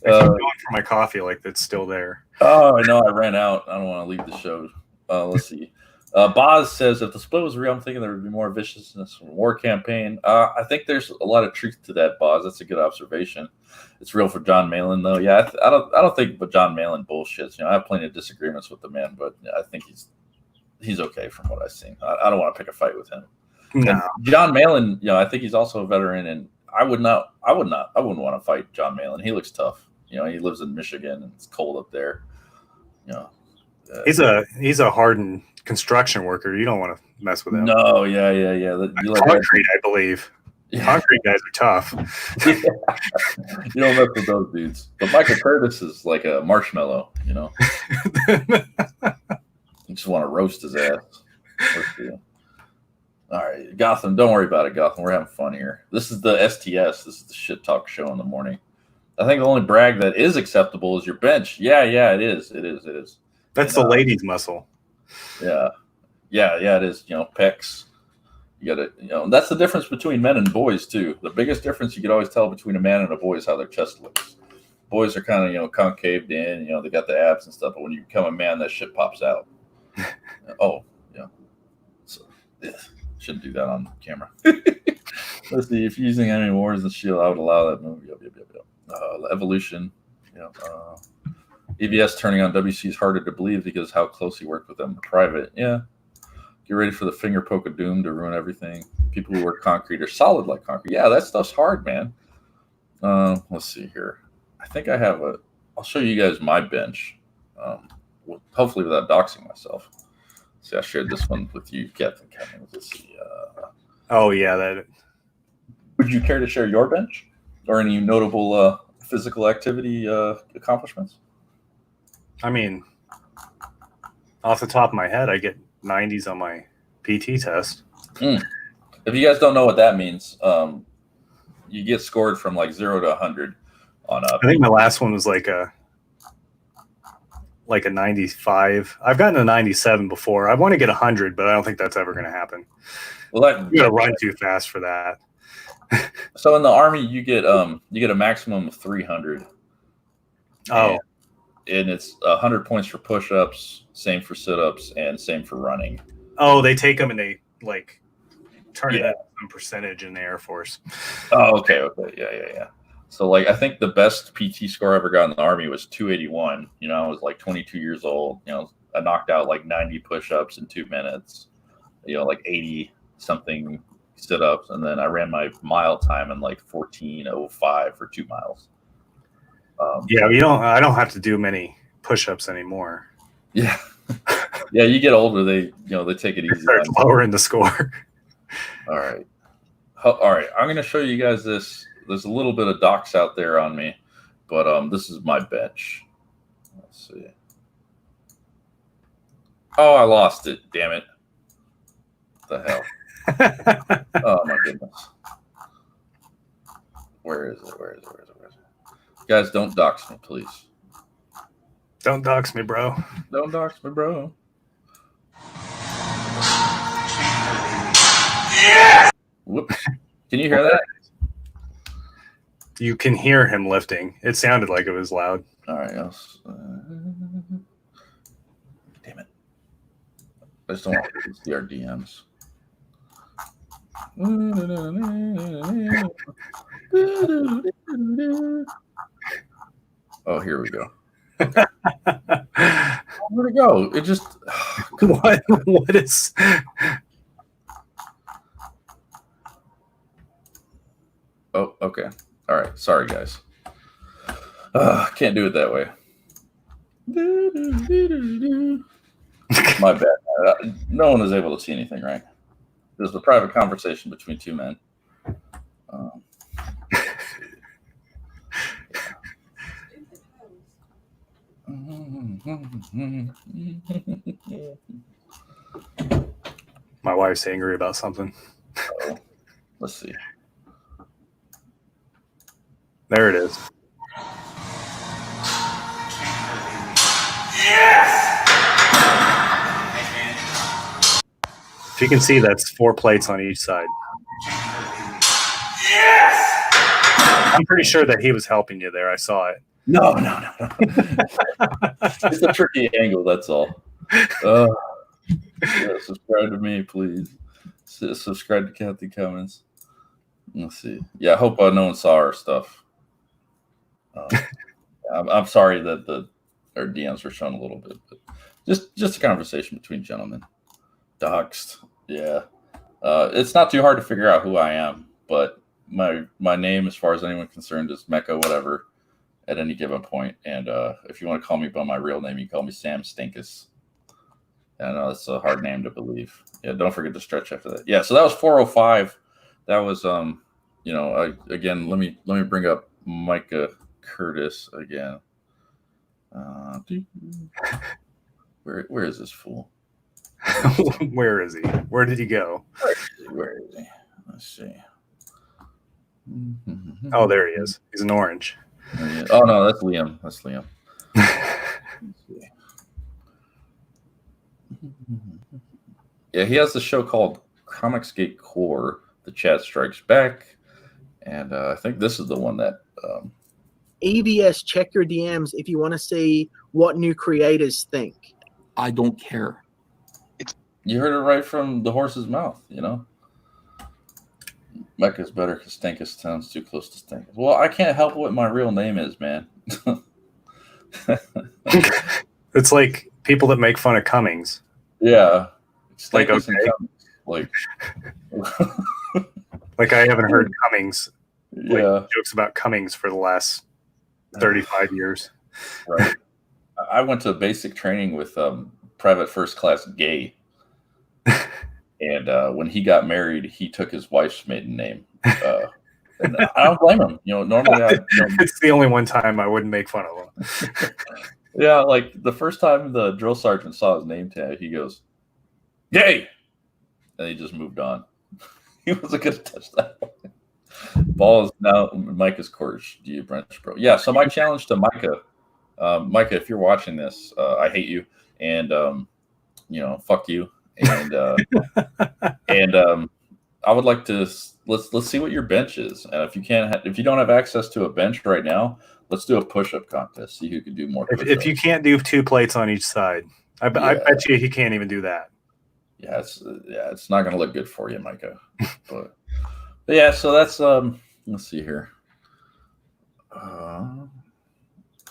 I keep going for my coffee, like that's still there. Oh, I know. I ran out. I don't want to leave the show. Let's see. Boz says, if the split was real, I'm thinking there would be more viciousness from War Campaign. I think there's a lot of truth to that, Boz. That's a good observation. It's real for John Malin, though. Yeah, I don't think, but John Malin bullshits. I have plenty of disagreements with the man, but I think he's okay from what I've seen. I don't want to pick a fight with him. No. And John Malin, I think he's also a veteran, and I wouldn't want to fight John Malin. He looks tough. He lives in Michigan and it's cold up there. He's a hardened construction worker. You don't want to mess with him. No, yeah. Concrete, I believe. Yeah. Concrete guys are tough. Yeah. You don't mess with those dudes. But Michael Curtis is like a marshmallow, You just want to roast his ass. All right, Gotham, don't worry about it, Gotham. We're having fun here. This is the STS. This is the shit talk show in the morning. I think the only brag that is acceptable is your bench. Yeah, it is. It is. That's the ladies' muscle. Yeah, it is. Pecs. You got to, that's the difference between men and boys too. The biggest difference you could always tell between a man and a boy is how their chest looks. Boys are kind of, concaved in. They got the abs and stuff. But when you become a man, that shit pops out. Oh, yeah. So, yeah. Shouldn't do that on camera. Let's see. If you're using Enemy Wars and Shield, I would allow that movie. Yep. Evolution. EVS turning on WC is harder to believe because how close he worked with them in private. Yeah. Get ready for the finger poke of doom to ruin everything. People who work concrete are solid like concrete. Yeah, that stuff's hard, man. Let's see here. I think I have I'll show you guys my bench. Hopefully without doxing myself. See, I shared this one with you, Captain Kevin. Let's see. Oh, yeah. That. Would you care to share your bench or any notable physical activity accomplishments? I mean, off the top of my head, I get 90s on my PT test. If you guys don't know what that means, you get scored from like 0 to 100 on up. I think my last one was like a 95. I've gotten a 97 before. I want to get 100, but I don't think that's ever going to happen. Well, You gotta run too fast for that. so in the Army, you get a maximum of 300. Oh, and it's 100 points for push-ups, same for sit-ups, and same for running. oh, they take them and they like turn it Yeah. into some percentage in the Air Force. Oh, okay, yeah. So like, I think the best PT score I ever got in the Army was 281. You know, I was like 22 years old. You know, I knocked out like 90 push-ups in 2 minutes. You know, like 80 something sit-ups, and then I ran my mile time in like 14:05 for 2 miles. Yeah, I don't have to do many push-ups anymore. Yeah, yeah. You get older, they take it easy. Start lowering the score. All right. I'm going to show you guys this. There's a little bit of docs out there on me, but this is my bench. Let's see. Oh, I lost it. Damn it. What the hell? Oh my goodness. Where is it? Guys, don't dox me, please. Don't dox me, bro. Don't dox me, bro. Whoops. Can you hear that? You can hear him lifting. It sounded like it was loud. All right. Damn it. I just don't want to see our DMs. Oh, here we go. Okay. Where'd it go? It just what is Oh, okay. All right. Sorry, guys. Can't do it that way. My bad. No one is able to see anything, right? It was a private conversation between two men. My wife's angry about something. Let's see. There it is. If you can see, that's 4 plates on each side. I'm pretty sure that he was helping you there. I saw it. No. It's a tricky angle, that's all. Yeah, subscribe to me, please. Subscribe to Kathy Cummins. Let's see. Yeah, I hope no one saw our stuff. I'm sorry that our DMs were shown a little bit, but just a conversation between gentlemen. Doxed. Yeah. It's not too hard to figure out who I am, but my name, as far as anyone concerned, is Mecca whatever at any given point. And if you want to call me by my real name, you can call me Sam Stankus. I know it's a hard name to believe. Yeah, don't forget to stretch after that. Yeah, so that was 405. That was again, let me bring up Micah Curtis again. Where is this fool? Where is he? Where did he go? Where is he? Let's see. Oh, there he is. He's an orange. Oh no, that's Liam. Yeah, he has the show called Comicsgate Core. The Chat Strikes Back, and I think this is the one that. ABS, check your DMs if you want to see what new creators think. I don't care. You heard it right from the horse's mouth, you know. Mecca's better because Stankus sounds too close to Stankus. Well, I can't help what my real name is, man. It's like people that make fun of Cummings. Yeah. Like, Stankus okay. and Cummings, like I haven't heard Cummings yeah. jokes about Cummings for the last 35 years. Right. I went to basic training with Private First Class Gay. And when he got married, he took his wife's maiden name. And I don't blame him. You know, normally it's the only one time I wouldn't make fun of him. Yeah, like the first time the drill sergeant saw his name tag, he goes, "Gay," and he just moved on. He wasn't going to touch that. Ball is now Micah's court. Do you branch, bro? Yeah. So my challenge to Micah, if you're watching this, I hate you, and fuck you, and I would like to let's see what your bench is, and if you don't have access to a bench right now, let's do a push-up contest. See who can do more. If you can't do 2 plates on each side, I bet you he can't even do that. Yeah, it's not going to look good for you, Micah. But yeah, so that's let's see here.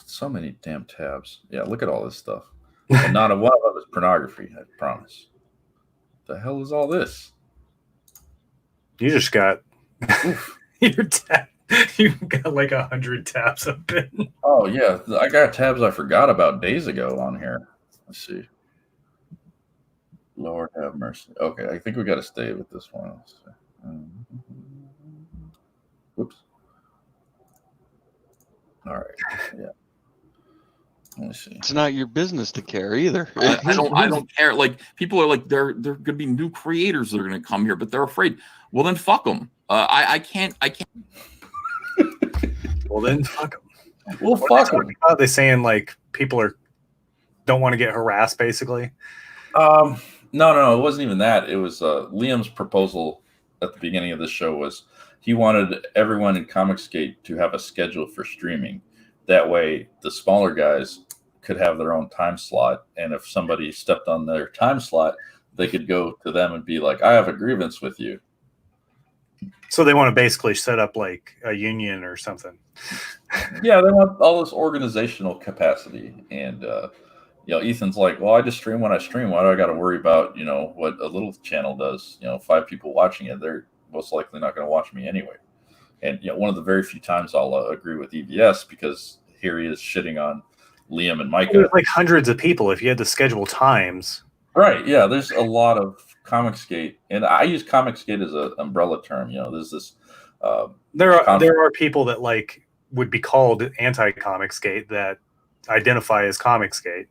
So many damn tabs. Yeah, look at all this stuff. And not a one of them is pornography, I promise. The hell is all this? You just got your tab. You got like 100 tabs open. Oh yeah, I got tabs I forgot about days ago on here. Let's see. Lord have mercy. Okay, I think we got to stay with this one. Whoops. All right. Yeah. Let me see. It's not your business to care either. I don't care. Like people are like they're going to be new creators that are going to come here, but they're afraid. Well, then fuck them. I can't. Well, then fuck them. Well, fuck them. Are they saying like people don't want to get harassed, basically? No, it wasn't even that. It was Liam's proposal at the beginning of the show was he wanted everyone in Comicsgate to have a schedule for streaming. That way, the smaller guys could have their own time slot, and if somebody stepped on their time slot, they could go to them and be like, "I have a grievance with you." So they want to basically set up like a union or something. Yeah, they want all this organizational capacity, and Ethan's like, "Well, I just stream when I stream. Why do I got to worry about what a little channel does? 5 people watching it, they're most likely not going to watch me anyway." And one of the very few times I'll agree with EVS because here he is shitting on Liam and Micah. There's like hundreds of people if you had to schedule times. Right? Yeah, there's a lot of Comicsgate, and I use Comicsgate as an umbrella term. There's this. There are people that like would be called anti-Comicsgate that identify as Comicsgate.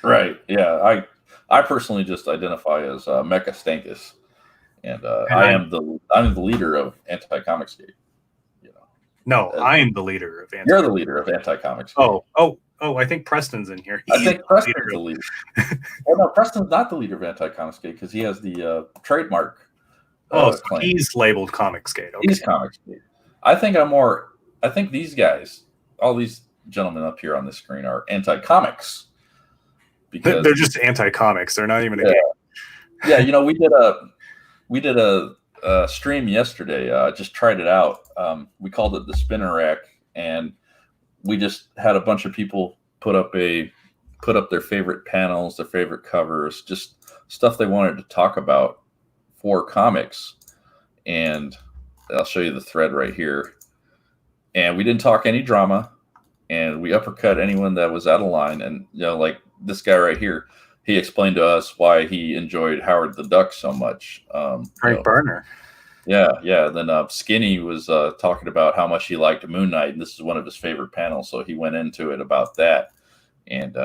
Right. Yeah. I personally just identify as Mecha Stankus, and I'm the leader of anti-Comicsgate. No, I'm the leader of You're the leader of anti-Comicsgate. Oh! I think Preston's in here. I think Preston's the leader. Oh no, Preston's not the leader of anti-Comicsgate because he has the trademark. So he's labeled Comicsgate. Okay. He's Comicsgate. I think these guys, all these gentlemen up here on the screen, are anti-comics. Because they're just anti-comics. They're not even a game. Yeah, we did a stream yesterday. Just tried it out. We called it the Spinner Rack, and we just had a bunch of people put up their favorite panels, their favorite covers, just stuff they wanted to talk about for comics. And I'll show you the thread right here. And we didn't talk any drama, and we uppercut anyone that was out of line. And like this guy right here, he explained to us why he enjoyed Howard the Duck so much. Frank Burner. Yeah. Then Skinny was talking about how much he liked Moon Knight, and this is one of his favorite panels, so he went into it about that. And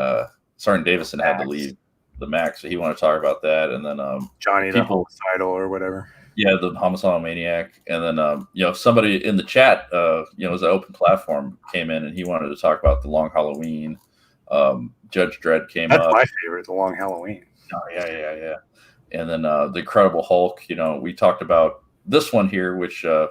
Sergeant Davison had to leave the Max, so he wanted to talk about that. And then Johnny the Homicidal or whatever. Yeah, the Homicidal Maniac. And then somebody in the chat, it was an open platform, came in and he wanted to talk about the Long Halloween. Judge Dredd came up. That's my favorite, the Long Halloween. Oh yeah. And then the Incredible Hulk. We talked about this one here, which I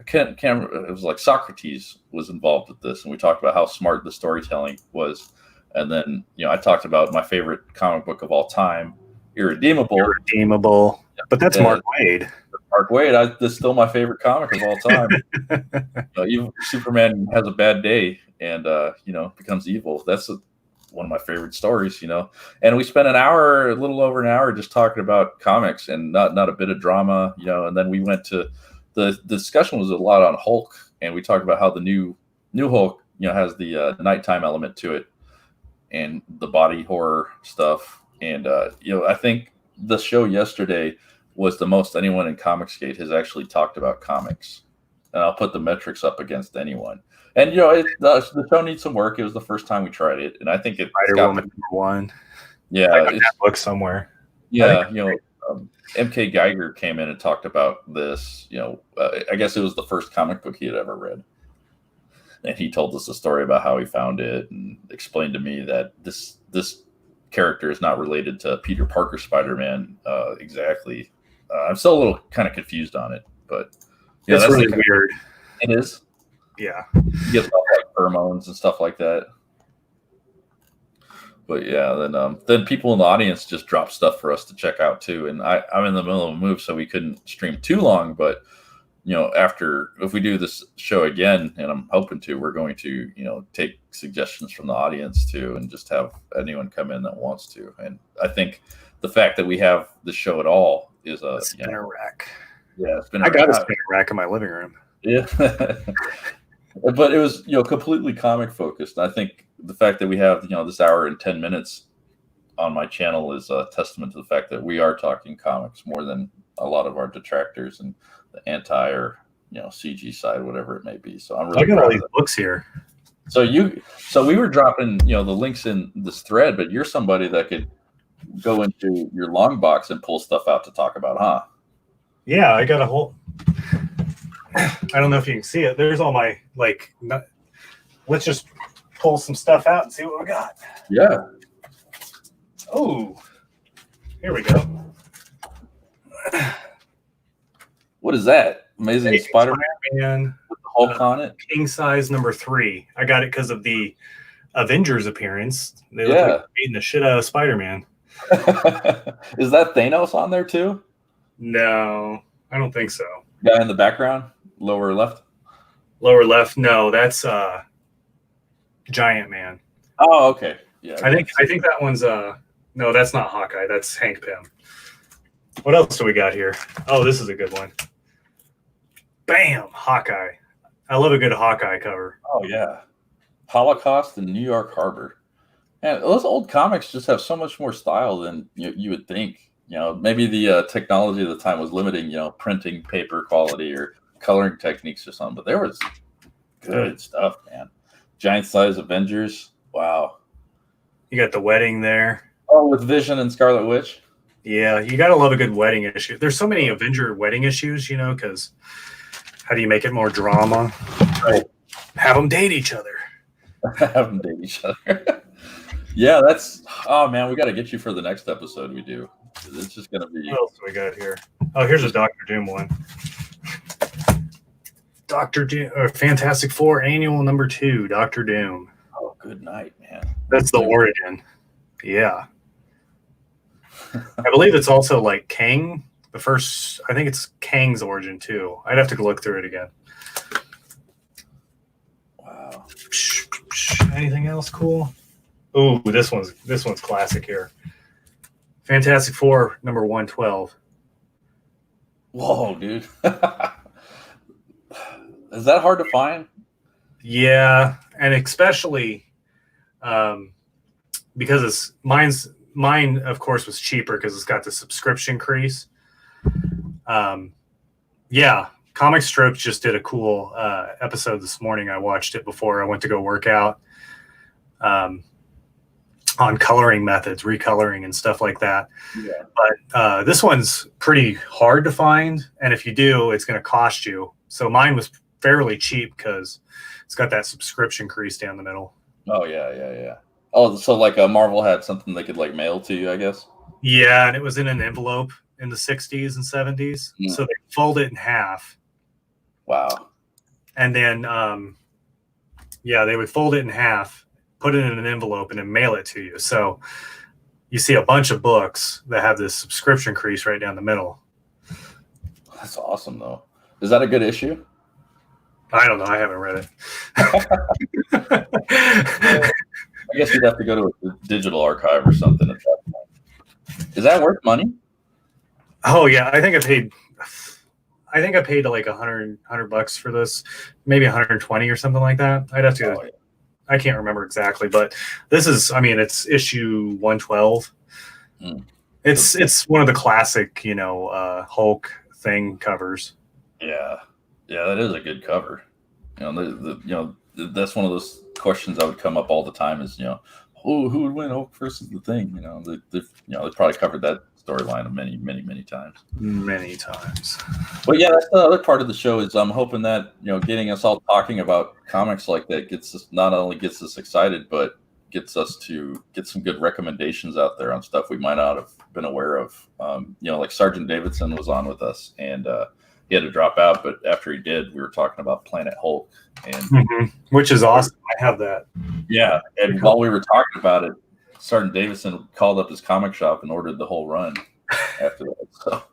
can't. It was like Socrates was involved with this, and we talked about how smart the storytelling was. And then I talked about my favorite comic book of all time, Irredeemable. Yeah, but that's Mark Waid. Mark Waid. That's still my favorite comic of all time. Even Superman has a bad day and becomes evil. That's one of my favorite stories. And we spent a little over an hour just talking about comics and not a bit of drama. And then we went to the discussion was a lot on Hulk, and we talked about how the new Hulk has the nighttime element to it and the body horror stuff. And I think the show yesterday was the most anyone in Comicsgate has actually talked about comics. And I'll put the metrics up against anyone. And the show needs some work. It was the first time we tried it, and I think it. Spider-Woman #1. Yeah, I got that book somewhere. Yeah, MK Geiger came in and talked about this. I guess it was the first comic book he had ever read, and he told us a story about how he found it and explained to me that this character is not related to Peter Parker Spider-Man exactly. I'm still a little kind of confused on it, but yeah, It's that's really the, weird. it is. Yeah. You get stuff like pheromones and stuff like that. But yeah, then people in the audience just drop stuff for us to check out too. And I'm in the middle of a move, so we couldn't stream too long. But after if we do this show again, and I'm hoping to, we're going to take suggestions from the audience too, and just have anyone come in that wants to. And I think the fact that we have the show at all is a spinner rack. Yeah, I got a spinner rack in my living room. Yeah. But it was completely comic focused. I think the fact that we have this hour and 10 minutes on my channel is a testament to the fact that we are talking comics more than a lot of our detractors and the anti or CG side, whatever it may be. So I'm really look at proud all of these that. books here. So we were dropping the links in this thread, but you're somebody that could go into your long box and pull stuff out to talk about, huh? Yeah, I got a whole. I don't know if you can see it. There's all my let's just pull some stuff out and see what we got. Yeah. Oh, here we go. What is that? Amazing Spider-Man with the Hulk on it. King size number 3. I got it because of the Avengers appearance. They look like beating the shit out of Spider-Man. Is that Thanos on there too? No, I don't think so. Guy in the background, lower left. Lower left. No, that's Giant Man. Oh, okay. Yeah. I think that one's no, that's not Hawkeye. That's Hank Pym. What else do we got here? Oh, this is a good one. Bam, Hawkeye. I love a good Hawkeye cover. Oh yeah. Holocaust in New York Harbor. And those old comics just have so much more style than you would think. Maybe the technology of the time was limiting, printing paper quality or coloring techniques or something, but there was good stuff, man. Giant size Avengers. Wow. You got the wedding there. Oh, with Vision and Scarlet Witch. Yeah, you got to love a good wedding issue. There's so many Avenger wedding issues, because how do you make it more drama? Right. Have them date each other. Have them date each other. Yeah, oh man, we got to get you for the next episode we do. It's just going to be. What else do we got here? Oh, here's a Doctor Doom one. Doctor Doom, or Fantastic Four Annual number 2, Doctor Doom. Oh, good night, man. That's the origin. Yeah. I believe it's also like Kang. The first, I think it's Kang's origin too. I'd have to look through it again. Wow. Anything else cool? Ooh, this one's classic here. Fantastic Four number 112. Whoa, dude. Is that hard to find? Yeah, and especially because mine of course was cheaper because it's got the subscription crease. Yeah, Comic Strokes just did a cool episode this morning. I watched it before I went to go work out on coloring methods, recoloring and stuff like that. Yeah. But this one's pretty hard to find, and if you do, it's going to cost you. So mine was fairly cheap because it's got that subscription crease down the middle. Oh yeah. Oh, so like Marvel had something they could like mail to you, I guess. Yeah, and it was in an envelope in the 60s and 70s. Mm. So they fold it in half. Wow. And then, they would fold it in half, put it in an envelope, and then mail it to you. So you see a bunch of books that have this subscription crease right down the middle. That's awesome, though. Is that a good issue? I don't know. I haven't read it. I guess you'd have to go to a digital archive or something at that point. Is that worth money? Oh yeah, I think I paid like $100 for this, maybe 120 or something like that. I'd have to. Oh, yeah. I can't remember exactly, but this is. I mean, it's issue 112. Mm. It's one of the classic, Hulk thing covers. Yeah, that is a good cover. That's one of those questions that would come up all the time. Is who would win, Hulk versus the Thing? They probably covered that storyline many times. Many times. But yeah, that's the other part of the show. Is I'm hoping that getting us all talking about comics like that not only gets us excited, but gets us to get some good recommendations out there on stuff we might not have been aware of. Like Sergeant Davidson was on with us, and he had to drop out, but after he did, we were talking about Planet Hulk, and which is awesome. I have that. Yeah, and while we were talking about it, Sergeant Davidson called up his comic shop and ordered the whole run after that. So,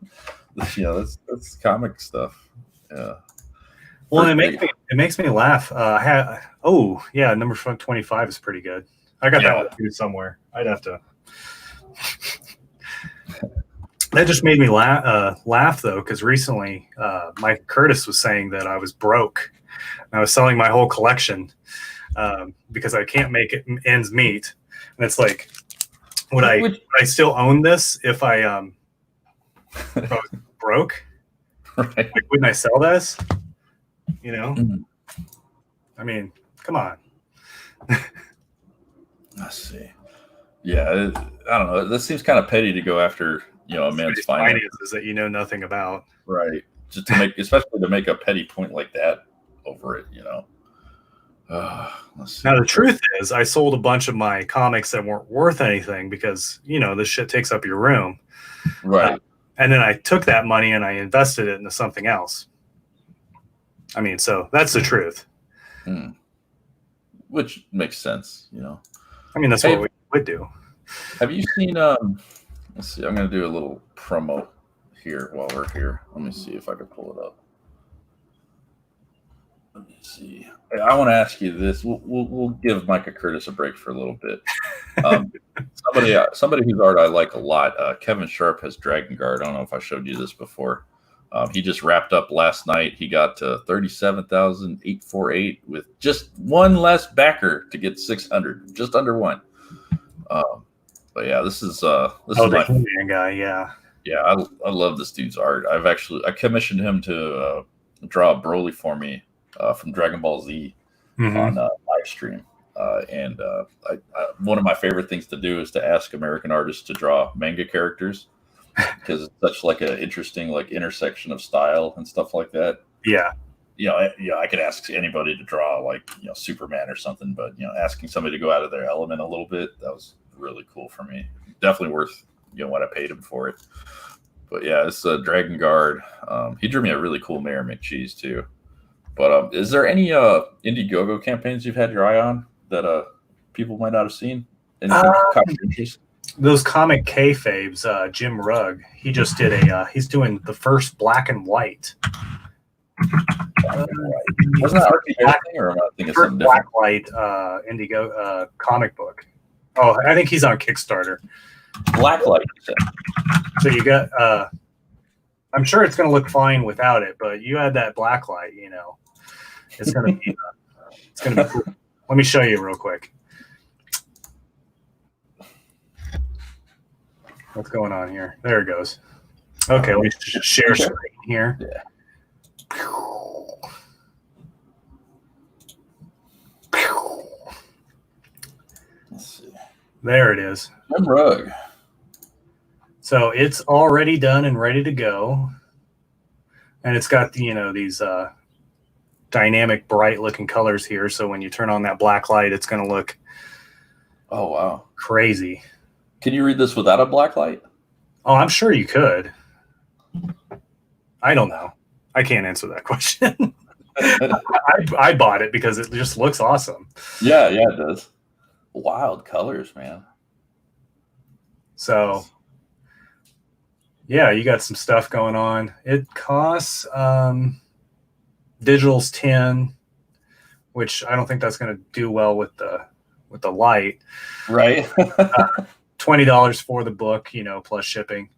that's comic stuff. Yeah. Well, it makes me laugh. Number 25 is pretty good. I got that one too somewhere. I'd have to. That just made me laugh though, because recently Mike Curtis was saying that I was broke. I was selling my whole collection because I can't make it ends meet. And it's like, would I still own this if I was broke? Right. Like, wouldn't I sell this? I mean, come on. Let's see. Yeah, I don't know. This seems kind of petty to go after, a man's finances that you know nothing about. Right. Just to especially to make a petty point like that over it, Let's see. Now, the truth is, I sold a bunch of my comics that weren't worth anything because, this shit takes up your room. Right. And then I took that money and I invested it into something else. I mean, so that's the truth. Which makes sense, I mean, that's what we would do. Have you seen, let's see, I'm going to do a little promo here while we're here. Let me see if I can pull it up. Let me see. I want to ask you this. We'll give Micah Curtis a break for a little bit. Somebody whose art I like a lot. Kevin Sharp has Dragon Guard. I don't know if I showed you this before. He just wrapped up last night. He got to 37,848 with just one less backer to get 600, just under one. But yeah, this is my He-Man guy. Yeah. Yeah, I love this dude's art. I commissioned him to draw Broly for me from Dragon Ball Z on live stream. And one of my favorite things to do is to ask American artists to draw manga characters because it's such like an interesting intersection of style and stuff like that. Yeah. I could ask anybody to draw Superman or something, but asking somebody to go out of their element a little bit, that was really cool for me. Definitely worth what I paid him for it. But yeah, it's a Dragon Guard. He drew me a really cool Mayor McCheese too. But is there any Indiegogo campaigns you've had your eye on that people might not have seen? Those comic kayfabes, Jim Rugg, he just did he's doing the first black and white. Wasn't that RP or am I thinking something different? Black Light Indigo comic book. Oh, I think he's on Kickstarter. Blacklight. So you got I'm sure it's going to look fine without it, but you add that blacklight, it's going to be cool. Let me show you real quick. What's going on here? There it goes. Okay, let me share screen here. Yeah. Let's see. There it is. Jim Rugg. So it's already done and ready to go. And it's got these dynamic, bright looking colors here. So when you turn on that black light, it's going to look crazy. Can you read this without a black light? Oh, I'm sure you could. I don't know. I can't answer that question. I bought it because it just looks awesome. Yeah, it does. Wild colors, man. So, yeah, you got some stuff going on. It costs digital's 10, which I don't think that's going to do well with the light. Right. $20 for the book, plus shipping.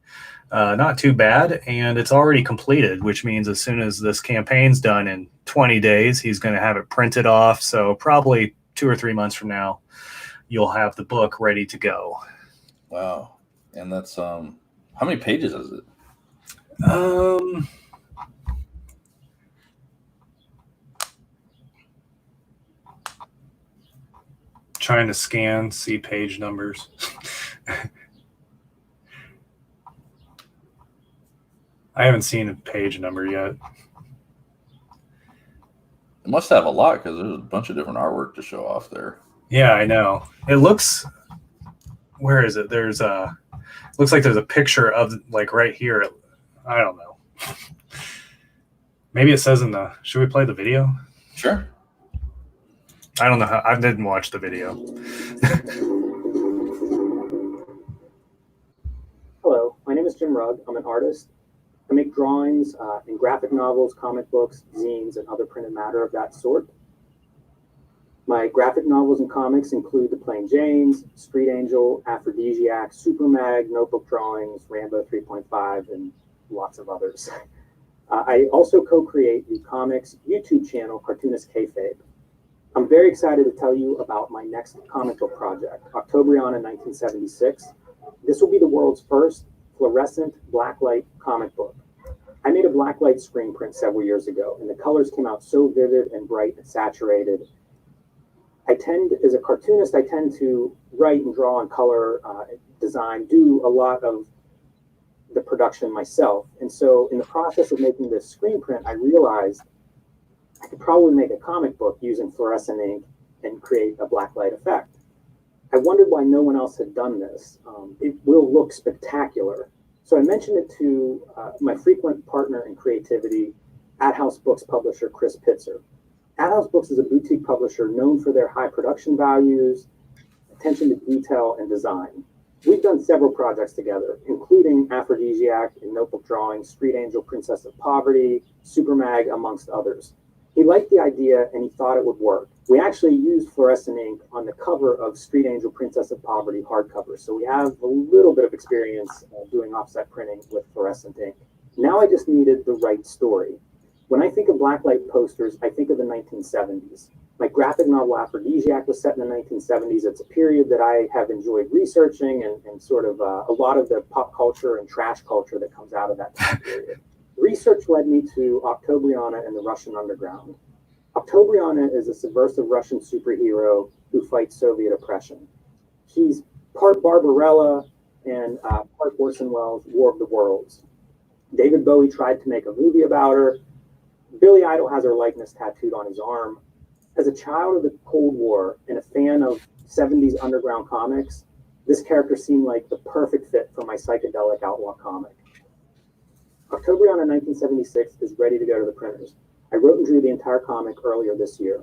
Not too bad, and it's already completed, which means as soon as this campaign's done in 20 days, he's going to have it printed off. So probably 2 or 3 months from now, you'll have the book ready to go. Wow. And that's how many pages is it? Trying to see page numbers. I haven't seen a page number yet. It must have a lot because there's a bunch of different artwork to show off there. Yeah, I know. It looks. Where is it? There's a. Looks like there's a picture of like right here. I don't know. Maybe it says in the. Should we play the video? Sure. I don't know how. I didn't watch the video. Hello, my name is Jim Rugg. I'm an artist. I make drawings in graphic novels, comic books, zines, and other printed matter of that sort. My graphic novels and comics include The Plain Janes, Street Angel, Aphrodisiac, Super Mag, Notebook Drawings, Rambo 3.5, and lots of others. I also co-create the comics YouTube channel, Cartoonist Kayfabe. I'm very excited to tell you about my next comic book project, Octobriana 1976. This will be the world's first fluorescent blacklight comic book. I made a blacklight screen print several years ago, and the colors came out so vivid and bright and saturated. As a cartoonist, I tend to write and draw and color, design, do a lot of the production myself. And so in the process of making this screen print, I realized I could probably make a comic book using fluorescent ink and create a blacklight effect. I wondered why no one else had done this. It will look spectacular. So I mentioned it to my frequent partner in creativity, At House Books publisher Chris Pitzer. At House Books is a boutique publisher known for their high production values, attention to detail, and design. We've done several projects together, including Aphrodisiac and Notebook Drawings, Street Angel, Princess of Poverty, Super Mag, amongst others. He liked the idea and he thought it would work. We actually used fluorescent ink on the cover of Street Angel, Princess of Poverty hardcover, so we have a little bit of experience doing offset printing with fluorescent ink. Now I just needed the right story. When I think of blacklight posters, I think of the 1970s. My graphic novel Aphrodisiac was set in the 1970s. It's a period that I have enjoyed researching and sort of a lot of the pop culture and trash culture that comes out of that time period. Research led me to Octobriana and the Russian underground. Octobriana is a subversive Russian superhero who fights Soviet oppression. She's part Barbarella and part Orson Welles' War of the Worlds. David Bowie tried to make a movie about her. Billy Idol has her likeness tattooed on his arm. As a child of the Cold War and a fan of 70s underground comics, this character seemed like the perfect fit for my psychedelic outlaw comic. Octobriana 1976 is ready to go to the printers. I wrote and drew the entire comic earlier this year.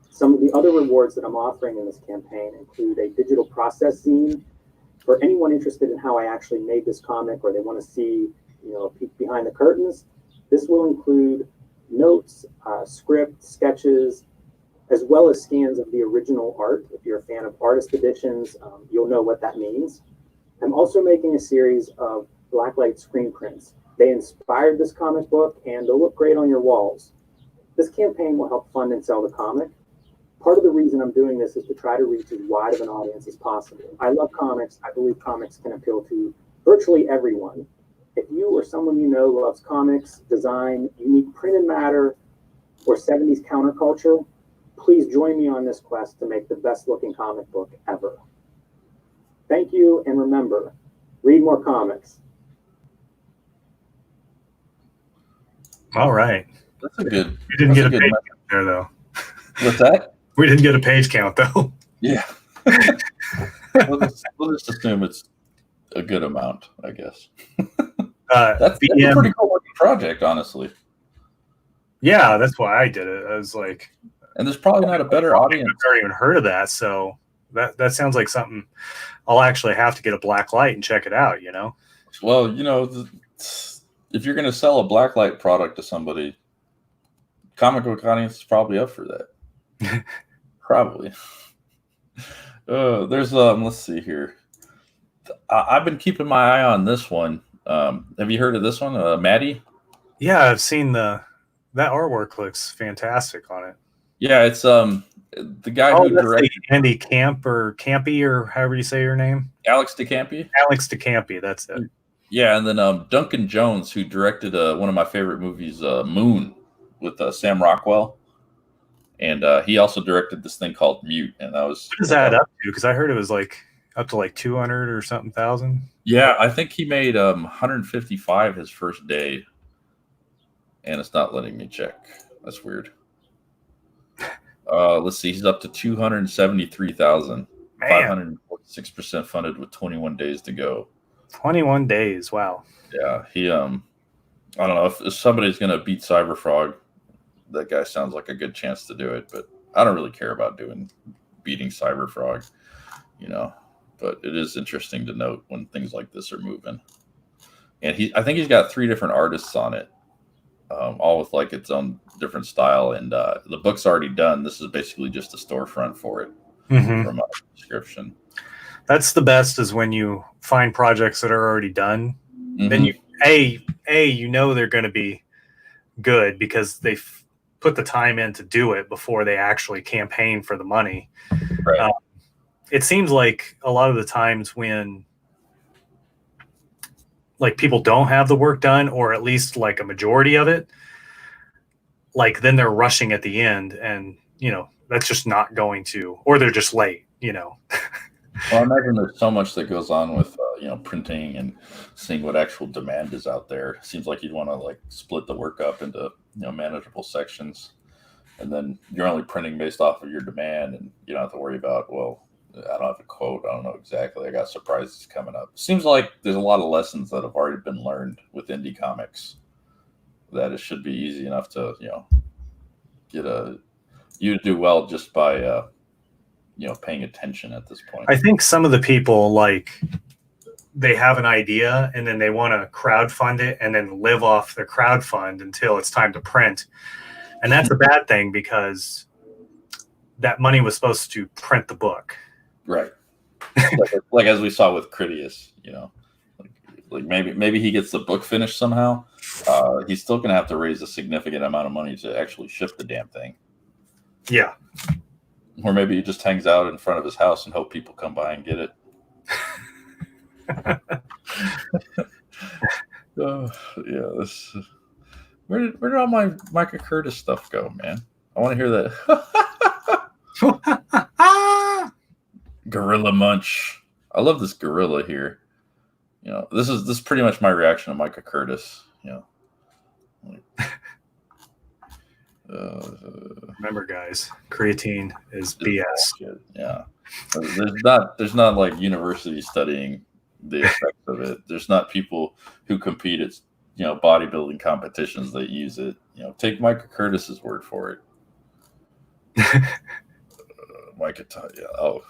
Some of the other rewards that I'm offering in this campaign include a digital process zine for anyone interested in how I actually made this comic or they want to see, a peek behind the curtains. This will include notes, script, sketches, as well as scans of the original art. If you're a fan of artist editions, you'll know what that means. I'm also making a series of blacklight screen prints. They inspired this comic book and they'll look great on your walls. This campaign will help fund and sell the comic. Part of the reason I'm doing this is to try to reach as wide of an audience as possible. I love comics. I believe comics can appeal to virtually everyone. If you or someone you know loves comics, design, unique printed matter, or 70s counterculture, please join me on this quest to make the best looking comic book ever. Thank you, and remember, read more comics. All right. That's a good. We didn't get a page count there, though. What's that? We didn't get a page count, though. Yeah. we'll just assume it's a good amount, I guess. That's a pretty cool working project, honestly. Yeah, that's why I did it. I was like, and there's probably not a better audience. I've never even heard of that, so that sounds like something I'll actually have to get a black light and check it out. Well, if you're going to sell a blacklight product to somebody, comic book audience is probably up for that. Probably. There's let's see here. I've been keeping my eye on this one. Have you heard of this one, Maddie? Yeah, I've seen that artwork looks fantastic on it. Yeah, it's the guy who directed Andy Campy, or however you say your name. Alex DeCampi. Alex DeCampi, that's it. Yeah, and then Duncan Jones, who directed one of my favorite movies, Moon, with Sam Rockwell, and he also directed this thing called Mute, and that was. What is that up to? Because I heard it was up to 200 or something thousand. Yeah, I think he made 155 his first day, and it's not letting me check. That's weird. Let's see. He's up to 273,000. 546% funded with 21 days to go. 21 days. Wow. Yeah, he I don't know if somebody's gonna beat Cyberfrog. That guy sounds like a good chance to do it, but I don't really care about beating Cyberfrog, But it is interesting to note when things like this are moving. And I think he's got 3 different artists on it, all with like its own different style. And the book's already done. This is basically just a storefront for it from a description. That's the best, is when you find projects that are already done. Then you they're going to be good because they've put the time in to do it before they actually campaign for the money. Right. It seems like a lot of the times when like people don't have the work done, or at least like a majority of it, like then they're rushing at the end, and that's just not going to, or they're just late. Well, I imagine there's so much that goes on with printing and seeing what actual demand is out there. It seems like you'd want to like split the work up into manageable sections, and then you're only printing based off of your demand, and you don't have to worry about, well, I don't have a quote, I don't know exactly, I got surprises coming up. Seems like there's a lot of lessons that have already been learned with indie comics that it should be easy enough to get you to do well just by paying attention at this point. I think some of the people, like, they have an idea and then they want to crowdfund it and then live off their crowdfund until it's time to print. And that's a bad thing, because that money was supposed to print the book. Right. like as we saw with Critias, like maybe he gets the book finished somehow. He's still going to have to raise a significant amount of money to actually ship the damn thing. Yeah. Or maybe he just hangs out in front of his house and hope people come by and get it. Yeah. Where did all my Micah Curtis stuff go, man? I want to hear that. Gorilla Munch. I love this gorilla here. This is pretty much my reaction to Micah Curtis. Remember, guys, creatine is BS. Bullshit. Yeah, there's not like university studying the effects of it. There's not people who compete at bodybuilding competitions that use it. Take Micah Curtis's word for it. Micah, yeah. Oh.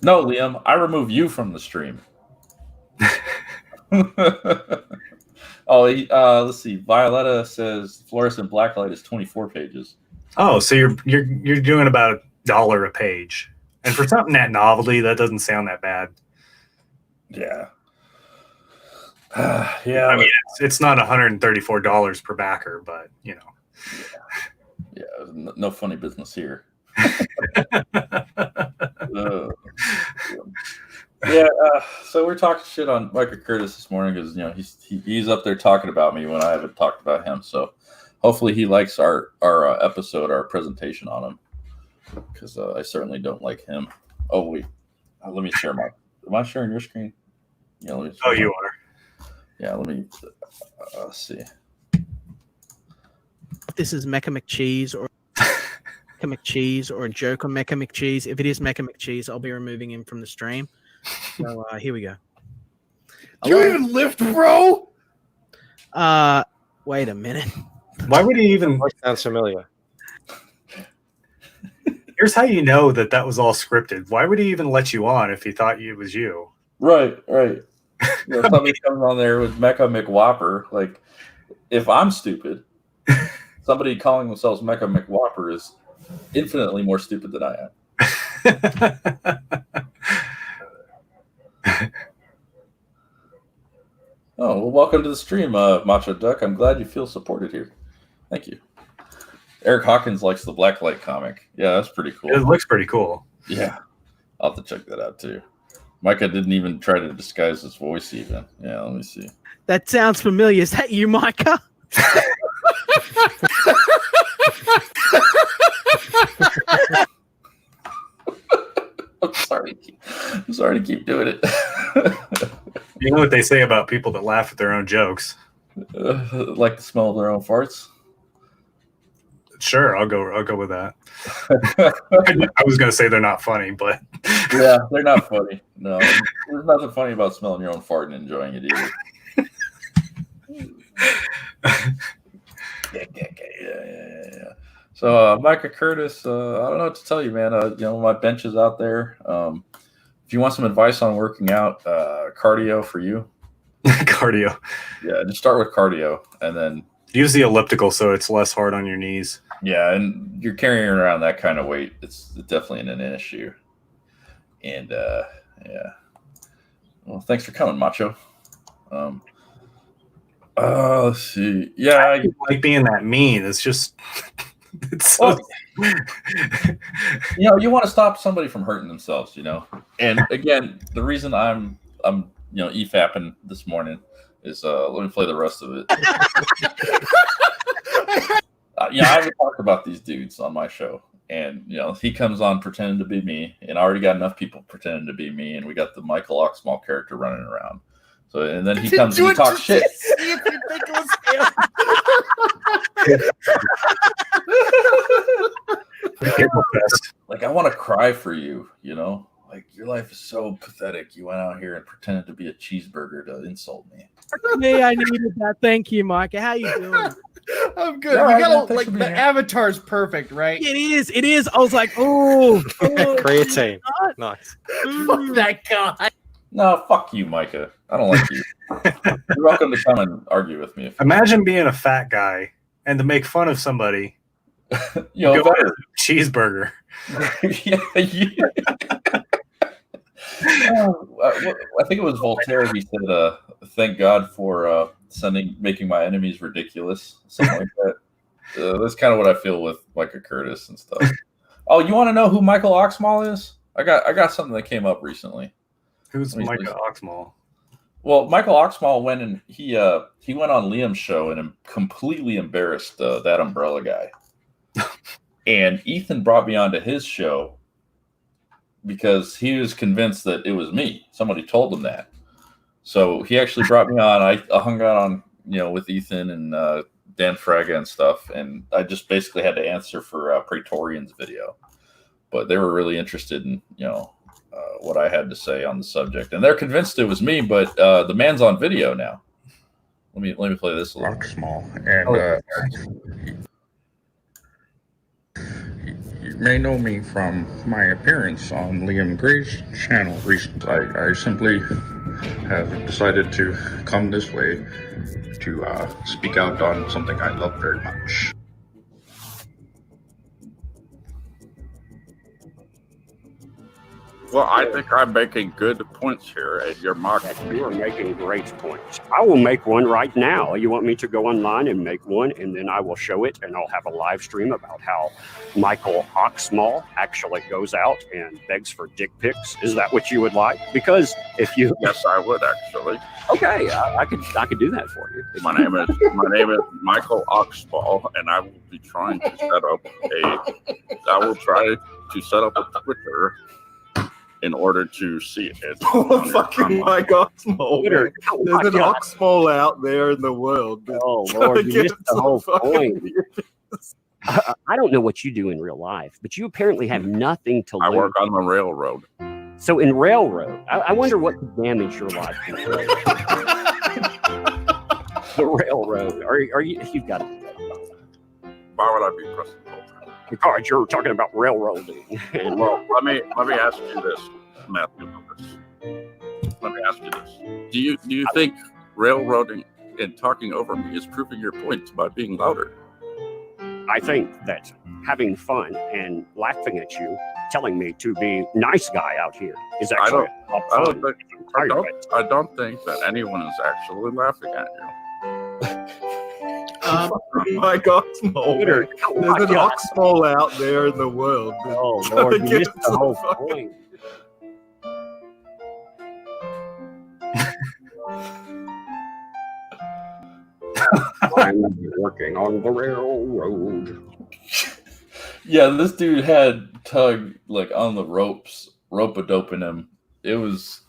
No, Liam, I remove you from the stream. Let's see. Violetta says fluorescent blacklight is 24 pages. Oh, so you're doing about $1 a page, and for something that novelty, that doesn't sound that bad. Yeah. Yeah. I mean, it's not $134 per backer, but Yeah. No funny business here. So we're talking shit on Micah Curtis this morning because he's up there talking about me when I haven't talked about him. So hopefully he likes our episode, our presentation on him, because I certainly don't like him. Oh wait, let me share am I sharing your screen? Yeah, let me. Oh, you are. Yeah, let me see. This is Mecha McCheese or Mecha McCheese or a joke on Mecha McCheese. If it is Mecha McCheese, I'll be removing him from the stream. So here we go. Do you even lift, bro? Wait a minute. Why would he even? Sounds familiar. Here's how you know that was all scripted. Why would he even let you on if he thought it was you? Right. Somebody comes on there with Mecha McWhopper. Like, if I'm stupid, somebody calling themselves Mecha McWhopper is infinitely more stupid than I am. Oh, well, welcome to the stream, Macho Duck. I'm glad you feel supported here. Thank you. Eric Hawkins likes the Blacklight comic. Yeah, that's pretty cool. It looks pretty cool. Yeah, I'll have to check that out too. Micah didn't even try to disguise his voice even. Yeah, let me see. That sounds familiar. Is that you, Micah? I'm sorry to keep doing it. You know what they say about people that laugh at their own jokes? Like the smell of their own farts. Sure, I'll go with that. I was gonna say they're not funny, but yeah, they're not funny. No, there's nothing funny about smelling your own fart and enjoying it either. Yeah. So, Micah Curtis, I don't know what to tell you, man. My bench is out there. If you want some advice on working out, cardio for you. Cardio. Yeah, just start with cardio, and then use the elliptical so it's less hard on your knees. Yeah, and you're carrying around that kind of weight. It's definitely an issue. And yeah. Well, thanks for coming, Macho. Let's see. Yeah, I like being that mean. It's just it's so you want to stop somebody from hurting themselves, And again, the reason I'm EFAPing this morning is let me play the rest of it. I haven't talked about these dudes on my show, and he comes on pretending to be me, and I already got enough people pretending to be me, and we got the Michael Oxmall character running around. So, and then he comes and he talks shit. See if you think it was him. Like, I want to cry for you, Like, your life is so pathetic. You went out here and pretended to be a cheeseburger to insult me. Hey, I needed that. Thank you, Micah. How you doing? I'm good. Yeah, We right, got man. like the avatar's perfect, right? It is. I was like, oh, Creatine. Nice. Fuck that guy. No, fuck you, Micah. I don't like you. You're welcome to come and argue with me. If Imagine being a fat guy and to make fun of somebody. Go better. Cheeseburger. I think it was Voltaire. He said, "Thank God for making my enemies ridiculous." Something like that. That's kind of what I feel with Micah Curtis and stuff. Oh, you want to know who Michael Oxmall is? I got something that came up recently. Who's Micah Oxmall? Well, Michael Oxmall went and he went on Liam's show and completely embarrassed that umbrella guy. And Ethan brought me onto his show because he was convinced that it was me. Somebody told him that. So he actually brought me on. I hung out on, with Ethan and Dan Fraga and stuff. And I just basically had to answer for Praetorian's video. But they were really interested in, what I had to say on the subject. And they're convinced it was me, but the man's on video now. Let me play this a little. Small. And you may know me from my appearance on Liam Gray's channel recently. I simply have decided to come this way to speak out on something I love very much. Well, I think I'm making good points here, and you're mocking. You are making great points. I will make one right now. You want me to go online and make one, and then I will show it, and I'll have a live stream about how Michael Oxmall actually goes out and begs for dick pics. Is that what you would like? Because if you... Yes, I would, actually. Okay, I could do that for you. My name is Michael Oxmall, and I will be trying to set up a Twitter in order to see it. Fucking Mike Oxmall. There's an Oxmall out there in the world. Oh, Lord, you missed the whole point. I don't know what you do in real life, but you apparently have nothing to learn. I work on the railroad. So in railroad, I wonder what damage your life can do. The railroad. Are you? You've got to be that. Why would I be pressing? Because you're talking about railroading. Well, let me ask you this, Matthew. Let me ask you this: Do you think railroading and talking over me is proving your point by being louder? I think that having fun and laughing at you, telling me to be nice guy out here is actually I don't think that anyone is actually laughing at you. Mike Oxmall. There's an Oxmall out there in the world. Oh, Lord, you missed the whole point. I'm working on the railroad. Yeah, this dude had Tug like on the ropes, rope-a-doping him. It was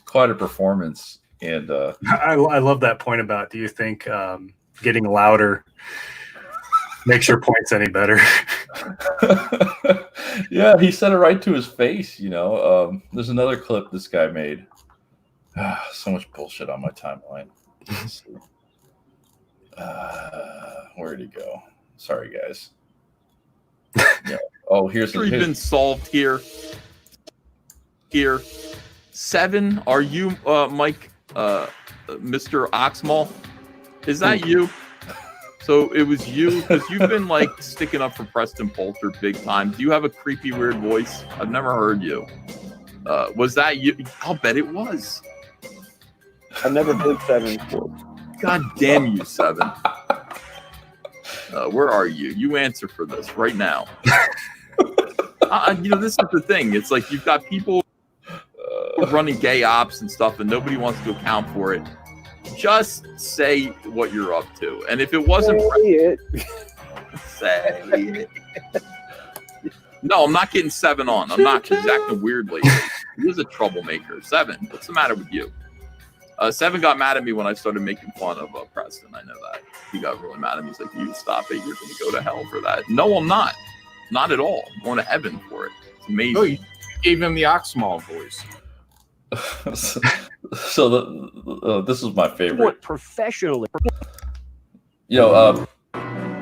quite a performance. And I love that point about, do you think getting louder makes your points any better? yeah, he said it right to his face. There's another clip this guy made. So much bullshit on my timeline. Let's see. Where'd he go? Sorry, guys. Yeah. Oh, here's Mystery been solved here. Here, 7. Are you Mike? Mr. Oxmall? Is that you? So it was you, because you've been like sticking up for Preston Poulter big time. Do you have a creepy, weird voice? I've never heard you. Was that you? I'll bet it was. I've never been 7 before. God damn you, 7. Where are you? You answer for this right now. This is the thing. It's like you've got people running gay ops and stuff, and nobody wants to account for it. Just say what you're up to, and if it wasn't, say it. No, I'm not getting 7 on. I'm not. She's acting weirdly. He is a troublemaker. 7. What's the matter with you? 7 got mad at me when I started making fun of Preston. I know that. He got really mad at me. He's like, "You stop it. You're going to go to hell for that." No, I'm not. Not at all. I'm going to heaven for it. It's amazing. Oh, you gave him the Oxmall voice. So this is my favorite. What professionally?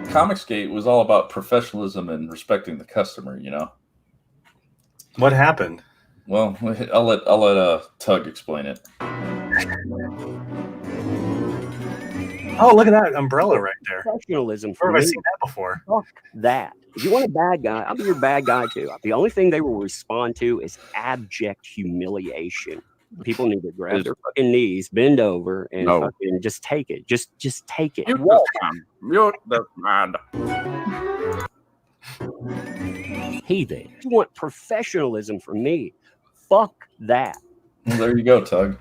Comicsgate was all about professionalism and respecting the customer. What happened? Well, I'll let Tug explain it. Oh, look at that umbrella right there. Professionalism. Where have I seen that before? Fuck that. If you want a bad guy, I'll be your bad guy too. The only thing they will respond to is abject humiliation. People need to grab their fucking knees, bend over, and fucking just take it. Just take it. Mute the man. Heathen. You want professionalism from me? Fuck that. Well, there you go, Tug.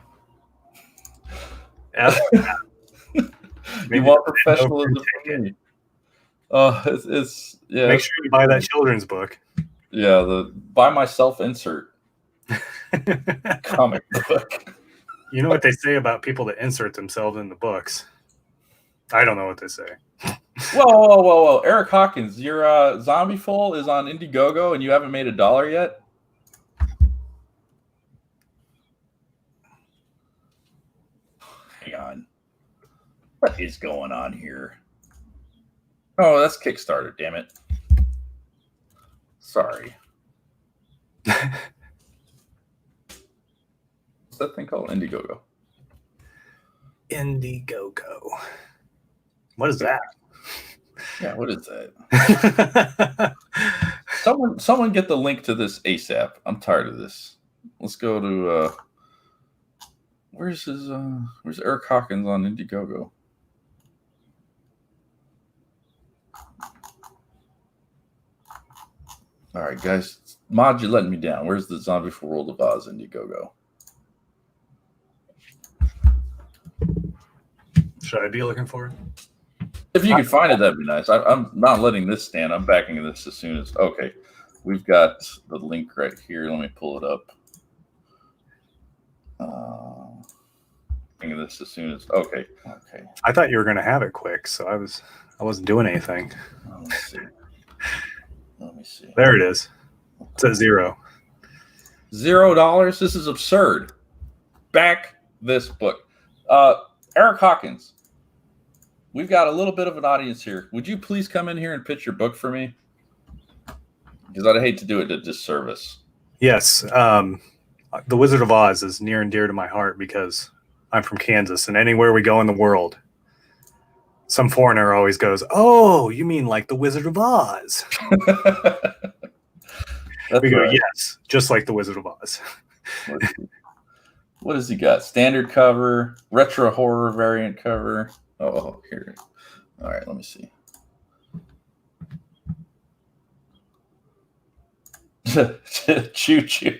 Maybe you want professionalism from me? It's yeah. Make sure you buy that children's book. Yeah, buy my self-insert comic book. You know what they say about people that insert themselves in the books? I don't know what they say. Whoa. Eric Hawkins, your Zombie Full is on Indiegogo and you haven't made $1 yet? Hang on. What is going on here? Oh, that's Kickstarter, damn it. Sorry. What's that thing called? Indiegogo. Indiegogo. What is that? Yeah, what is that? Someone get the link to this ASAP. I'm tired of this. Let's go to where's Eric Hawkins on Indiegogo? All right, guys. Mod, you're letting me down. Where's the Zombie for World of Oz Indiegogo? Should I be looking for it? If you could find it, that'd be nice. I'm not letting this stand. I'm backing this as soon as. Okay, we've got the link right here. Let me pull it up. Backing this as soon as. Okay. I thought you were going to have it quick, so I wasn't doing anything. Let's see. Let me see. There it is. It's at $0. $0. This is absurd. Back this book. Eric Hawkins. We've got a little bit of an audience here. Would you please come in here and pitch your book for me? Because I'd hate to do it a disservice. Yes. The Wizard of Oz is near and dear to my heart because I'm from Kansas, and anywhere we go in the world, some foreigner always goes, "Oh, you mean like the Wizard of Oz?" We go, "Yes, just like the Wizard of Oz." What has he got? Standard cover, retro horror variant cover. Oh, here. All right, let me see. Choo choo.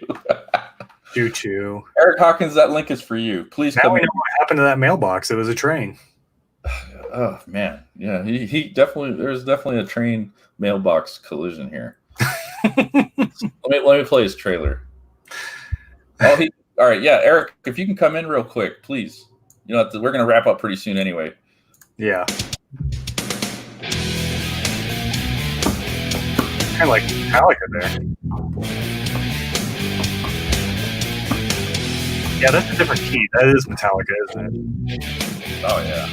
Choo choo. Eric Hawkins, that link is for you. Please now come we in. know what happened to that mailbox. It was a train. Oh man, yeah, he definitely. There's definitely a train mailbox collision here. let me play his trailer. All right, yeah, Eric, if you can come in real quick, please. You know, we're going to wrap up pretty soon anyway. Yeah. Kind of like Metallica there. Yeah, that's a different key. That is Metallica, isn't it? Oh, yeah.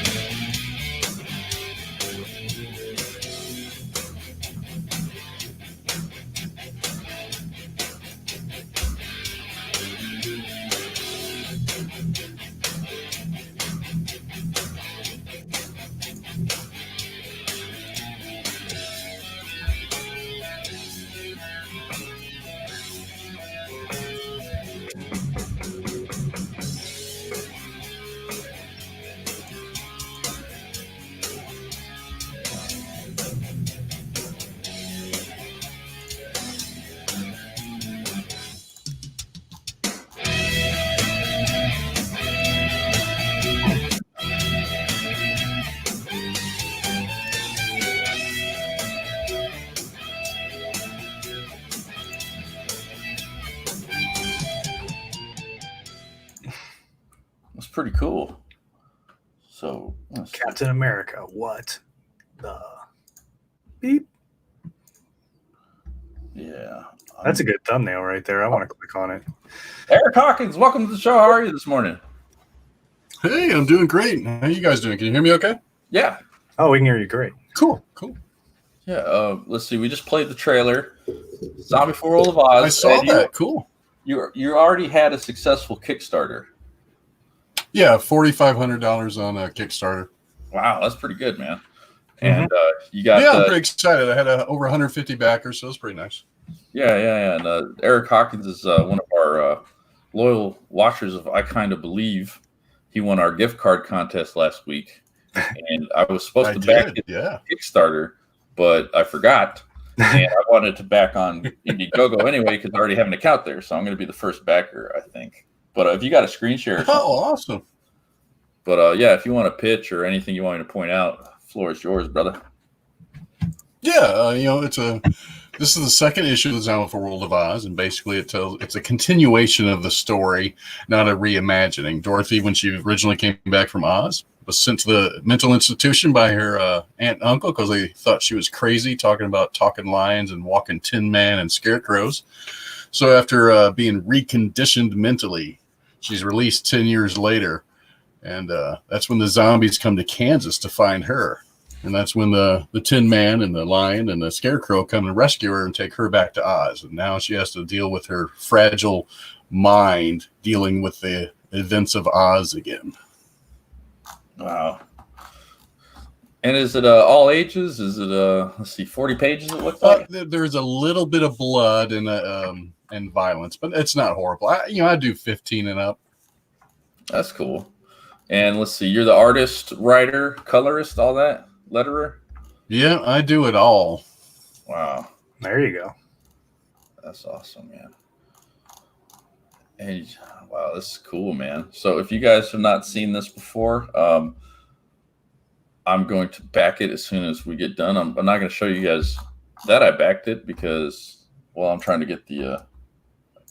That's pretty cool. So, Captain America, what the beep? Yeah. That's a good thumbnail right there. I want to click on it. Eric Hawkins, welcome to the show. How are you this morning? Hey, I'm doing great. How you guys doing? Can you hear me okay? Yeah. Oh, we can hear you great. Cool. Yeah, let's see. We just played the trailer, Zombie for World of Oz. I saw that. Cool. You already had a successful Kickstarter. Yeah, $4,500 on a Kickstarter. Wow, that's pretty good, man. And you got I'm pretty excited. I had over 150 backers, so it's pretty nice. Yeah. And Eric Hawkins is one of our loyal watchers of I Kind of Believe. He won our gift card contest last week, and I was supposed to back it Kickstarter, but I forgot, and I wanted to back on Indiegogo anyway because I already have an account there, so I'm going to be the first backer, I think. But if you got a screen share, awesome. But yeah, if you want to pitch or anything you want me to point out, floor is yours, brother. Yeah, this is the second issue of the Zombie for World of Oz, and basically it's a continuation of the story, not a reimagining. Dorothy, when she originally came back from Oz, was sent to the mental institution by her aunt and uncle because they thought she was crazy, talking about talking lions and walking Tin Man and scarecrows. So after being reconditioned mentally, she's released 10 years later, and that's when the zombies come to Kansas to find her. And that's when the Tin Man and the Lion and the Scarecrow come to rescue her and take her back to Oz. And now she has to deal with her fragile mind dealing with the events of Oz again. Wow. And is it all ages? Is it let's see, 40 pages it looks like? There's a little bit of blood and violence, but it's not horrible. I do 15 and up. That's cool. And let's see, you're the artist, writer, colorist, all that? Letterer? Yeah, I do it all. Wow. There you go. That's awesome, man. And wow, this is cool, man. So if you guys have not seen this before, I'm going to back it as soon as we get done. I'm not going to show you guys that I backed it because, well, I'm trying to get the,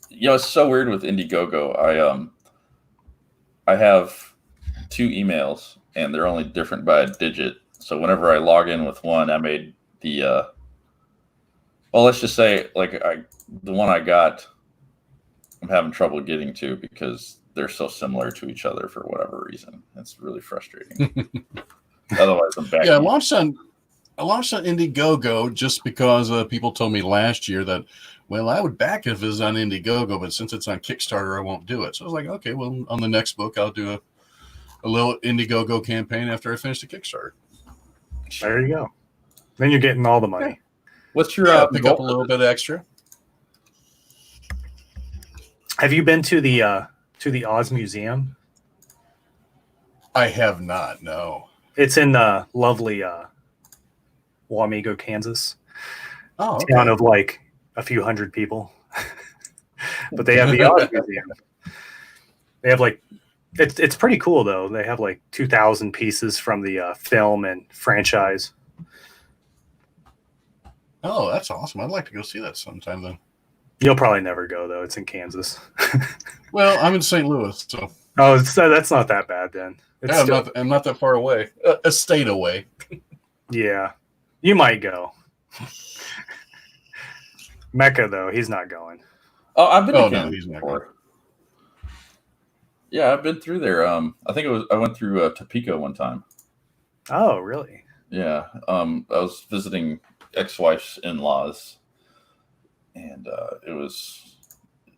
it's so weird with Indiegogo. I have 2 emails and they're only different by a digit. So whenever I log in with one, I made the, well, let's just say the one I got, I'm having trouble getting to because they're so similar to each other for whatever reason. It's really frustrating. Otherwise, I'm back. Yeah, I launched on Indiegogo just because people told me last year that, well, I would back if it was on Indiegogo, but since it's on Kickstarter, I won't do it. So I was like, okay, well, on the next book, I'll do a little Indiegogo campaign after I finish the Kickstarter. There you go. Then you're getting all the money. Yeah. What's your pick up a little bit extra? Have you been to the Oz Museum? I have not. No. It's in lovely Wamego, Kansas. Oh, okay. Town of like a few hundred people. But they have the Oz Museum. They have it's pretty cool though. They have 2,000 pieces from the film and franchise. Oh, that's awesome. I'd like to go see that sometime then. You'll probably never go though. It's in Kansas. Well, I'm in St. Louis, so Oh, so that's not that bad then. It's Yeah, I'm not that far away. A state away. Yeah, you might go. Mecca though, he's not going. Oh, I've been. Oh to no, Kansas he's not before. going. Yeah, I've been through there. I think I went through Topeka one time. Oh, really? Yeah. I was visiting ex-wife's in-laws, and it was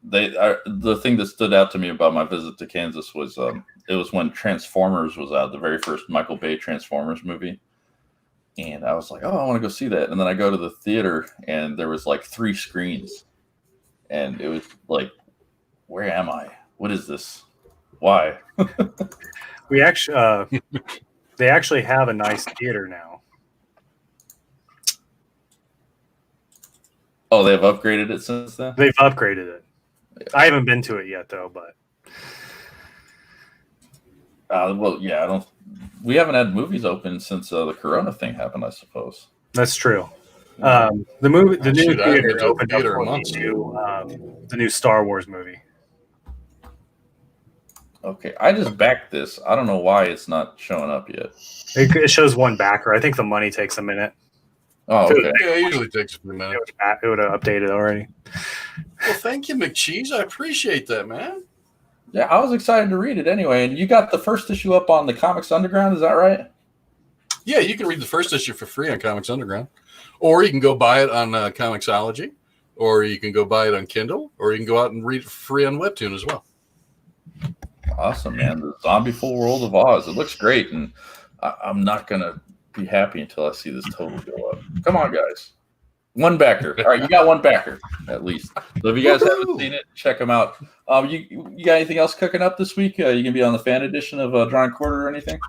the thing that stood out to me about my visit to Kansas was it was when Transformers was out, the very first Michael Bay Transformers movie. And I was like, oh, I want to go see that. And then I go to the theater, and there was like 3 screens. And it was like, where am I? What is this? Why? We actually, they actually have a nice theater now. Oh, they've upgraded it since then? They've upgraded it. Yeah. I haven't been to it yet, though, but. Well, yeah, we haven't had movies open since the Corona thing happened, I suppose. That's true. The new theater opened up for the new Star Wars movie. Okay, I just backed this. I don't know why it's not showing up yet. It shows one backer. I think the money takes a minute. Oh, okay. Yeah, it usually takes a few minutes. It would have updated already. Well, thank you, McCheese. I appreciate that, man. Yeah, I was excited to read it anyway. And you got the first issue up on the Comics Underground, is that right? Yeah, you can read the first issue for free on Comics Underground. Or you can go buy it on Comixology. Or you can go buy it on Kindle. Or you can go out and read it for free on Webtoon as well. Awesome, man. The Zombie Full World of Oz. It looks great. And I'm not going to be happy until I see this total go up. Come on, guys. One backer. All right, you got one backer at least. So if you guys haven't seen it, check them out. You got anything else cooking up this week? You gonna be on the fan edition of Drawing Quarter or anything?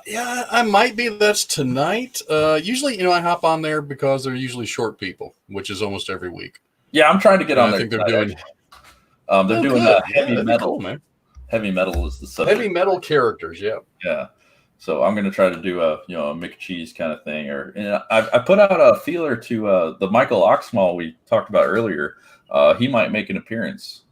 Yeah, I might be. That's tonight. Usually, I hop on there because they're usually short people, which is almost every week. Yeah, I'm trying to get on there. I think they're doing. They're doing heavy metal. Cool, man. Heavy metal is the subject. Heavy metal characters. Yeah. Yeah. So I'm going to try to do a McCheese kind of thing, I put out a feeler to the Michael Oxmall we talked about earlier. He might make an appearance.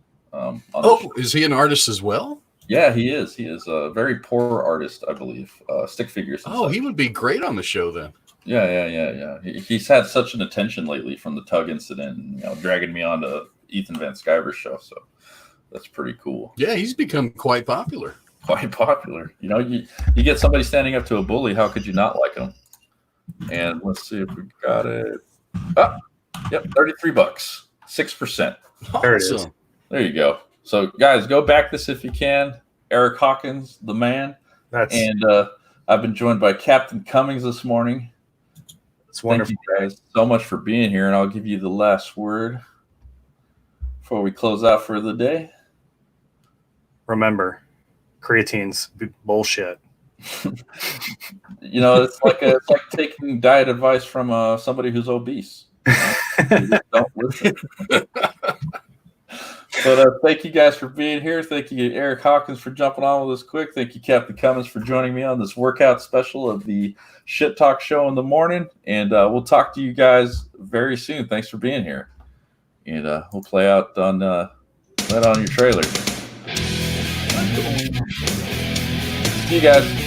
Is he an artist as well? Yeah, he is. He is a very poor artist, I believe. Stick figures. He would be great on the show then. Yeah. He's had such an attention lately from the Tug incident, dragging me on to Ethan Van Sciver's show. So that's pretty cool. Yeah, he's become quite popular. Quite popular. You get somebody standing up to a bully, how could you not like him? And let's see if we got it. Yep, $33, 6%. There it is. There you go. So guys, go back this if you can. Eric Hawkins, the man. And I've been joined by Captain Cummings this morning. It's wonderful. Thank you guys so much for being here, and I'll give you the last word before we close out for the day. Remember, creatine's bullshit. It's like taking diet advice from somebody who's obese. Don't listen. But thank you guys for being here. Thank you, Eric Hawkins, for jumping on with us quick. Thank you, Captain Cummins, for joining me on this workout special of the Shit Talk Show in the morning. And we'll talk to you guys very soon. Thanks for being here. And we'll play out on your trailer. See you guys.